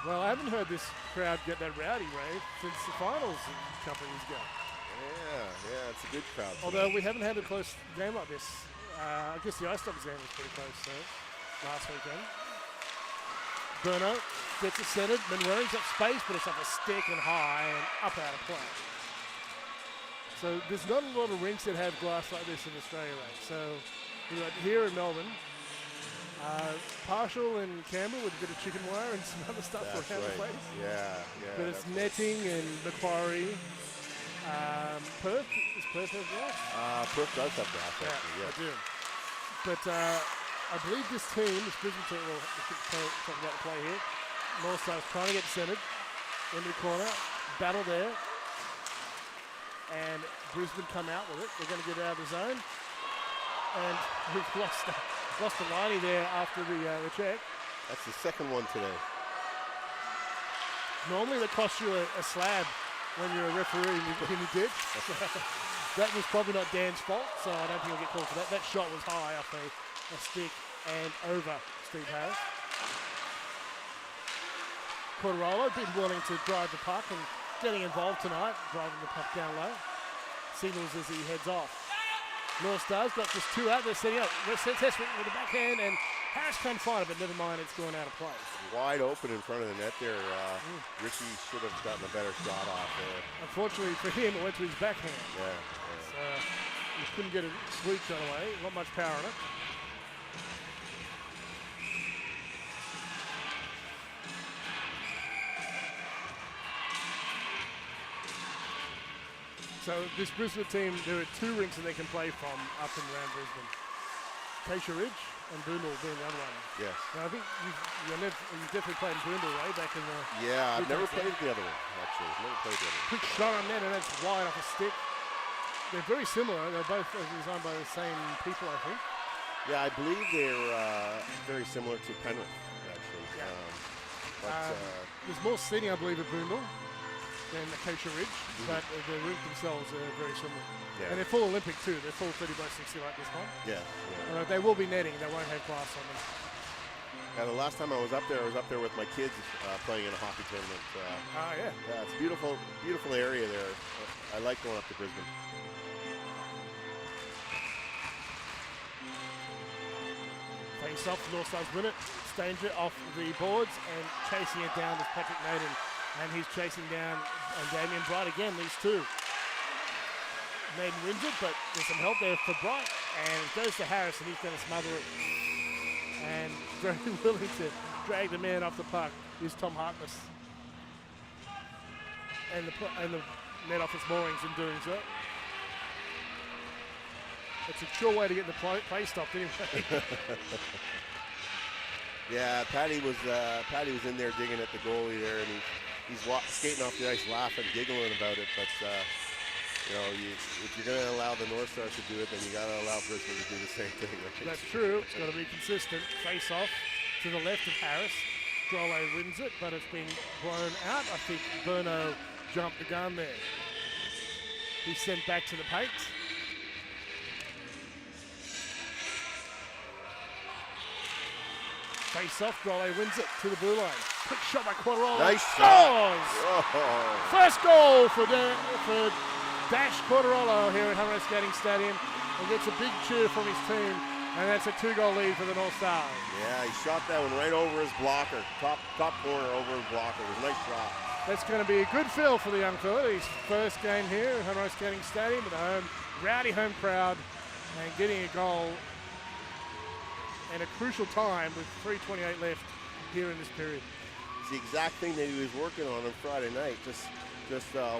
Well, I haven't heard this crowd get that rowdy, Ray, since the finals a couple of years ago. Yeah, it's a good crowd. Although we haven't had a close game like this. I guess the Ice Dogs game was pretty close, though, last weekend. Berno gets it centered. Monroe's got space, but it's up a stick and high and up out of play. So there's not a lot of rinks that have glass like this in Australia, right? So we got here in Melbourne, Partial in Canberra with a bit of chicken wire and some other stuff That's around the right. place. Yeah. But it's netting and Macquarie. Perth? Is Perth have grass? Perth does have grass, actually, I yes. do. But I believe this team, this Brisbane team, we'll talk about the play here. Northstars trying to get centred into the corner. Battle there. And Brisbane come out with it. They're going to get out of the zone. And we've lost the liney there after the check. That's the second one today. Normally they cost you a slab when you're a referee in the ditch. That was probably not Dan's fault, so I don't think he'll get called for that. That shot was high off a stick and over Steve Harris. Corderolo been willing to drive the puck and getting involved tonight, driving the puck down low. Signals as he heads off. Northstars got just two out. They're setting up. Test with the backhand, and Harris can't find it, but never mind, it's going out of place. Wide open in front of the net there. Richie should have gotten a better shot off there. Unfortunately for him, it went to his backhand. Yeah. So he couldn't get a sweep shot away. Not much power on it. So this Brisbane team, there are two rinks that they can play from up and around Brisbane. Acacia Ridge and Boondall being the other one. Yes. Now I think you definitely played in Boondall, right? Back in the... Yeah, I've never played the other one, actually. Never played the other one. Quick shot on net, and that's wide off a stick. They're very similar. They're both designed by the same people, I think. Yeah, I believe they're very similar to Penrith, actually. Yeah. There's more seating, I believe, at Boondall than Acacia Ridge, but the rink themselves are very similar. Yeah. And they're full Olympic too. They're full 30 by 60 like this one. Yeah. They will be netting. They won't have glass on them. Yeah, the last time I was up there with my kids playing in a hockey tournament. Yeah. Yeah, it's a beautiful area there. I like going up to Brisbane. Face off, Northstars win it. Stanger off the boards and chasing it down is Patrick Naden. And he's chasing down Damien Bright again, these two. Naden wins it, but there's some help there for Bright. And it goes to Harris, and he's going to smother it. And very willing to drag the man off the puck is Tom Harkness. And the net off its moorings in doing so. It's a sure way to get the play stopped anyway. Yeah, Paddy was in there digging at the goalie there, and he's skating off the ice, laughing, giggling about it. But if you're going to allow the Northstars to do it, then you got to allow Brisbane to do the same thing. Right? That's true. It's got to be consistent. Face off to the left of Harris. Drolley wins it, but it's been blown out. I think Burno jumped the gun there. He's sent back to the paint. Face off, Drolley wins it to the blue line. Quick shot by Quadralo. Nice shot. First goal for Dash Quadralo here at Hunter Skating Stadium. And gets a big cheer from his team. And that's a 2-goal lead for the North Stars. Yeah, he shot that one right over his blocker. Top corner over his blocker. It was a nice shot. That's going to be a good feel for the young fella. His first game here at Hunter Skating Stadium with a rowdy home crowd and getting a goal in a crucial time with 3:28 left here in this period. It's the exact thing that he was working on Friday night. Just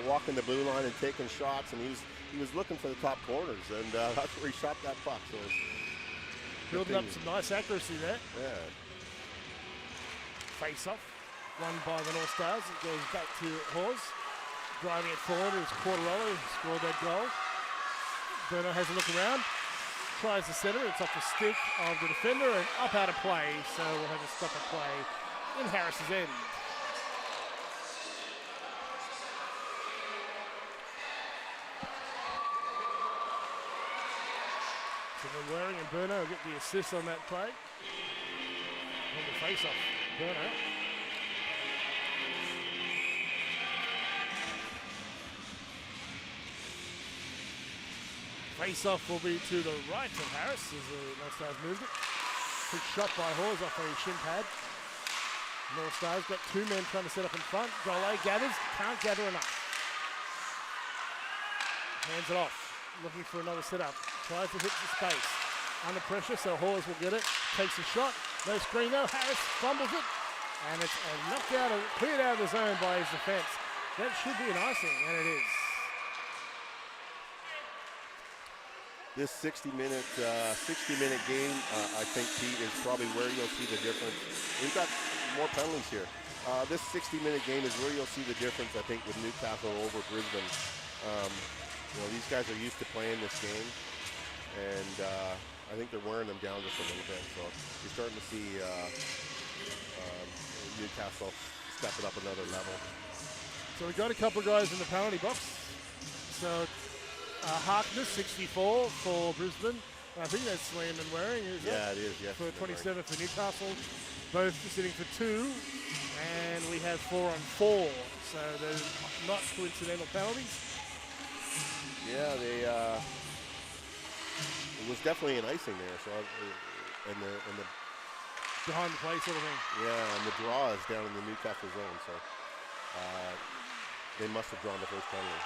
walking the blue line and taking shots, and he was looking for the top corners, and that's where he shot that puck. So building up some nice accuracy there. Yeah. Face off, won by the North Stars. It goes back to Hawes. Driving it forward is Quadralo, who scored that goal. Burno has a look around. Tries the center, it's off the stick of the defender and up out of play, so we'll have to stop a play in Harris's end. So then Waring and Burno get the assist on that play. On the face off, Burno. Face-off will be to the right of Harris as the North Stars moved it. Quick shot by Hawes off a shin pad. North Stars got two men trying to set up in front. Drolley gathers, can't gather enough. Hands it off, looking for another setup. Tries to hit the space. Under pressure, so Hawes will get it. Takes a shot, No screen though. Harris fumbles it. And it's knocked out, cleared out of the zone by his defense. That should be an icing, and it is. This 60-minute game, I think, Pete, is probably where you'll see the difference. We've got more penalties here. This 60-minute game is where you'll see the difference, I think, with Newcastle over Brisbane. These guys are used to playing this game, and I think they're wearing them down just a little bit. So you're starting to see Newcastle step it up another level. So we've got a couple of guys in the penalty box. So Harkness, 64 for Brisbane. I think that's Liam and Waring, is it? Yeah, it is, yes. For 27 for Newcastle. Both sitting for 2. And we have 4 on 4. So they're not coincidental penalties. Yeah, it was definitely an icing there. So and the behind the play sort of thing. Yeah, and the draw is down in the Newcastle zone, so they must have drawn the first penalty.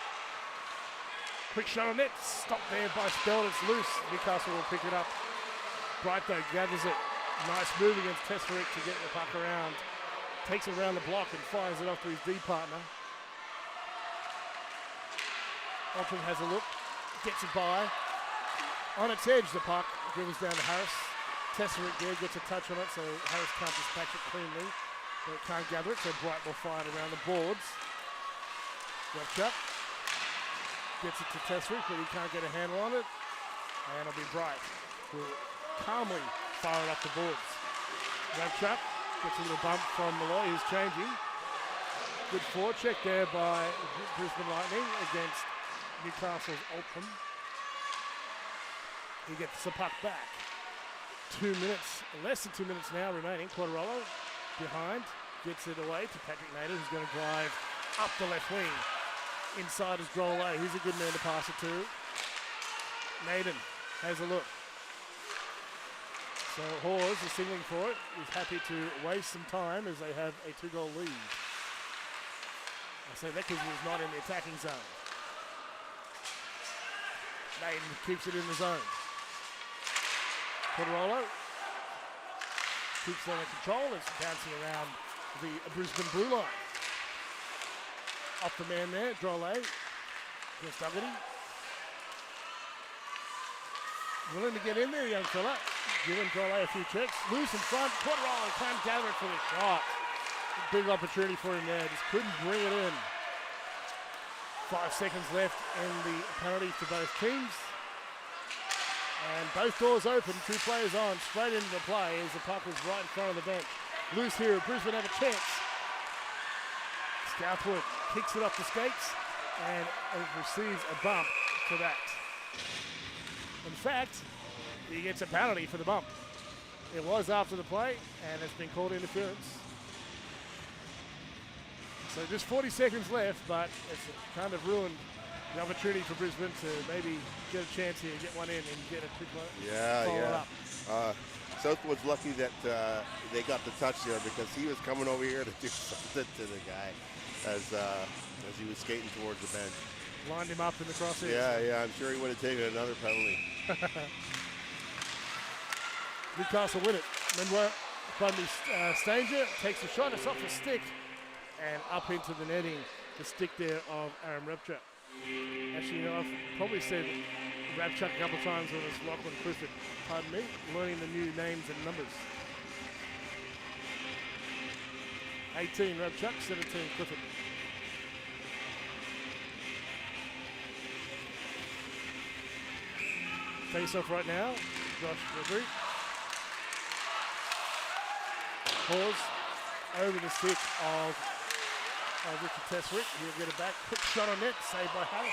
Quick shot on net, stopped there by Speld, it's loose. Newcastle will pick it up. Bright though gathers it. Nice move against Tesserick to get the puck around. Takes it around the block and fires it off to his D partner. Altram has a look, gets it by. On its edge, the puck dribbles down to Harris. Tesserick there gets a touch on it, so Harris can't dispatch it cleanly. But can't gather it, so Bright will fire it around the boards. Repchuk gets it to Tesserick, but he can't get a handle on it. And it'll be Bright who will calmly fire it up the boards. Repchuk gets a little bump from Malloy, who's changing. Good forecheck there by Brisbane Lightning against Newcastle's Altram. He gets the puck back. 2 minutes, less than 2 minutes now remaining. Quadrarolo behind, gets it away to Patrick Nader, who's going to drive up the left wing. Inside is Drolet, who's a good man to pass it to. Naden has a look. So Hawes is signaling for it. He's happy to waste some time as they have a 2-goal lead. I say that because he's not in the attacking zone. Naden keeps it in the zone. Quadrarolo keeps it under control. It's bouncing around the Brisbane blue line. Off the man there, Drolet against Dougherty. Willing to get in there, young fella. Giving Drolet a few checks. Loose in front. Quadrarolo can't gather it for the shot. Big opportunity for him there. Just couldn't bring it in. 5 seconds left in the penalty for both teams. And both doors open, 2 players on, straight into the play as the puck was right in front of the bench. Loose here, Brisbane have a chance. Southwood kicks it off the skates and receives a bump for that. In fact, he gets a penalty for the bump. It was after the play and it's been called interference. So just 40 seconds left, but it's kind of ruined the opportunity for Brisbane to maybe get a chance here, get one in and get a quick follow up. Southwood's lucky that they got the touch there because he was coming over here to do something to the guy as he was skating towards the bench. Lined him up in the crosshairs. Yeah, I'm sure he would have taken another penalty. Newcastle win it. Stanger takes a shot, it's off the stick and up into the netting, the stick there of Aaron Repchuk. Actually, I've probably said Repchuk a couple of times when it's Lachlan Clifford. Pardon me, learning the new names and numbers. 18 Repchuk, 17 Clifford. Face off right now, Josh Gregory. Pause over the stick of Richard Tesserick. He'll get it back. Quick shot on net, saved by Harris.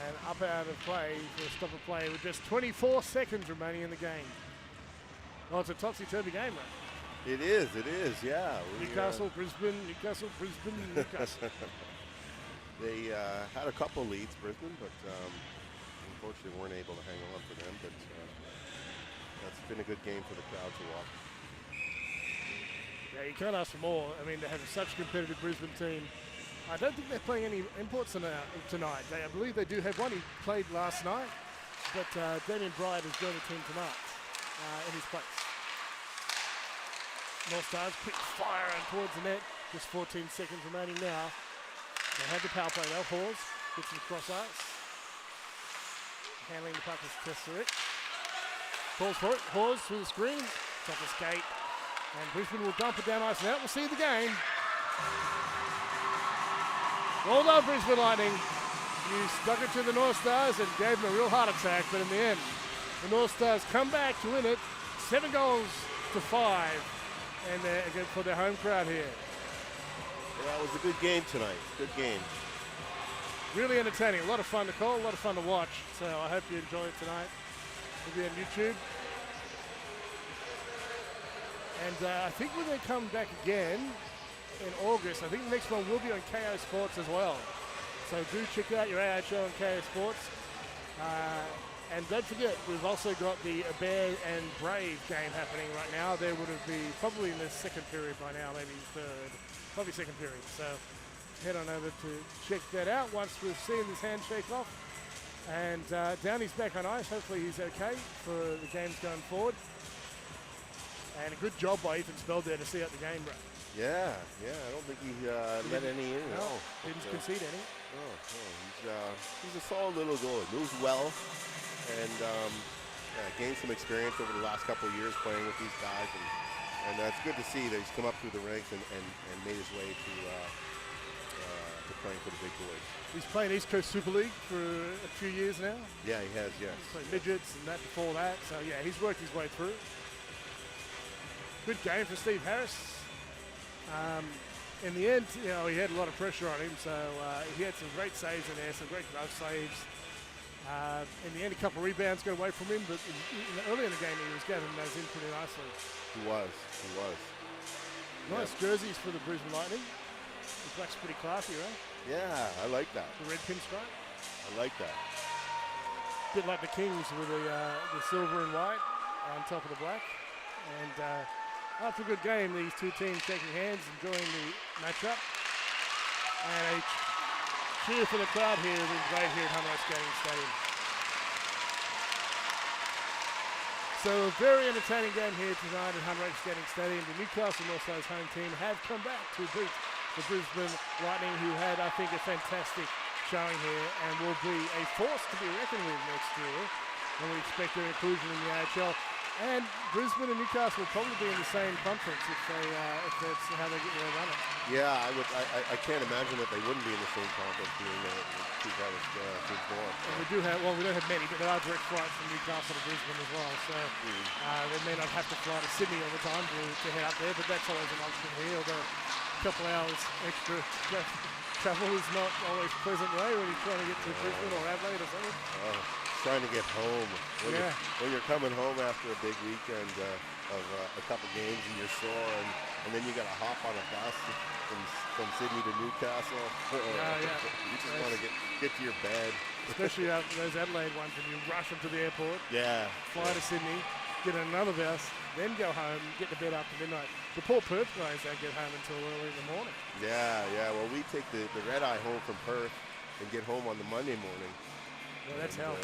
And up out of play for a stop of play with just 24 seconds remaining in the game. Oh, it's a topsy-turvy game, right? It is, yeah. Newcastle, Brisbane, Newcastle, Brisbane, Newcastle. They had a couple leads, Brisbane, but unfortunately weren't able to hang on for them. But that's been a good game for the crowd to watch. Yeah, you can't ask for more. I mean, they have such a competitive Brisbane team. I don't think they're playing any imports tonight. I believe they do have one. He played last night, but Damien Bryant has joined the team tonight in his place. Northstars quick fire and towards the net. Just 14 seconds remaining now. They had the power play though. Hawes gets the cross ice. Handling the puck is Tesserick. Calls for it. Hawes through the screen. Top of skate. And Brisbane will dump it down ice and out. We'll see the game. Well done, Brisbane Lightning. You stuck it to the Northstars and gave them a real heart attack, but in the end, the Northstars come back to win it 7-5, and again for their home crowd here. Yeah, it was a good game tonight. Good game. Really entertaining. A lot of fun to call, a lot of fun to watch. So I hope you enjoy it tonight. It'll be on YouTube. And I think when they come back again in August, I think the next one will be on KO Sports as well. So do check out your AHL and KO Sports. And don't forget, we've also got the Bear and Brave game happening right now. There would have been probably in the second period by now, maybe third, probably second period. So head on over to check that out once we've seen this handshake off. And Downey's back on ice. Hopefully he's okay for the games going forward. And a good job by Ethan Speld there to see out the game, bro. Yeah, I don't think he let any in. No, didn't concede any. No, he's a solid little goalie. Moves well, and gained some experience over the last couple of years playing with these guys, and it's good to see that he's come up through the ranks and made his way to playing for the big boys. He's playing East Coast Super League for a few years now. Yeah, he has. Yes. He's played midgets and that before that. So yeah, he's worked his way through. Good game for Steve Harris. In the end, he had a lot of pressure on him, so he had some great saves in there, some great glove saves. In the end, a couple of rebounds got away from him, but early in the game, he was getting those in pretty nicely. He was. Nice jerseys for the Brisbane Lightning. The black's pretty classy, right? Yeah, I like that. The red pinstripe. I like that. Bit like the Kings with the silver and white on top of the black. And after a good game, these two teams shaking hands, enjoying the matchup. And a cheer for the crowd here has been great here at Hunter Skating Stadium. So a very entertaining game here tonight at Hunter Skating Stadium. The Newcastle Northstars home team have come back to beat the Brisbane Lightning, who had, I think, a fantastic showing here and will be a force to be reckoned with next year. And we expect their inclusion in the AHL. And Brisbane and Newcastle will probably be in the same conference if that's how they get their run it. Yeah, I can't imagine that they wouldn't be in the same conference being the two guys teams more. And we don't have many, but there are direct flights from Newcastle to Brisbane as well. So they may not have to fly to Sydney all the time to head up there, but that's always an option here. Although a couple hours extra travel is not always a pleasant way when you're trying to get to Brisbane or Adelaide or something. Trying to get home. When you're coming home after a big weekend of a couple games and you're sore, and then you got to hop on a bus from Sydney to Newcastle. You just want to get to your bed. Especially after those Adelaide ones when you rush them to the airport. Yeah. Fly to Sydney, get another bus, then go home, get to bed after midnight. The poor Perth guys don't get home until early in the morning. Yeah. Well, we take the red-eye home from Perth and get home on the Monday morning. Well, that's hell.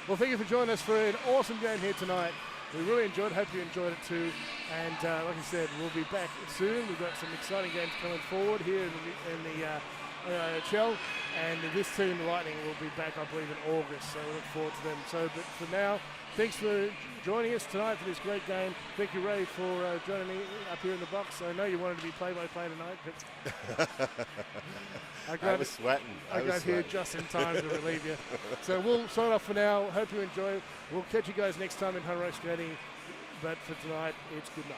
Well, thank you for joining us for an awesome game here tonight. We really enjoyed it. Hope you enjoyed it too. And like I said, we'll be back soon. We've got some exciting games coming forward here in the AHL. And this team, the Lightning, will be back, I believe, in August. So we look forward to them. But for now, thanks for joining us tonight for this great game. Thank you, Ray, for joining me up here in the box. I know you wanted to be play-by-play tonight, but I was sweating. I got here just in time to relieve you. So we'll sign off for now. Hope you enjoy. We'll catch you guys next time in Hunter Skating. But for tonight, it's good night.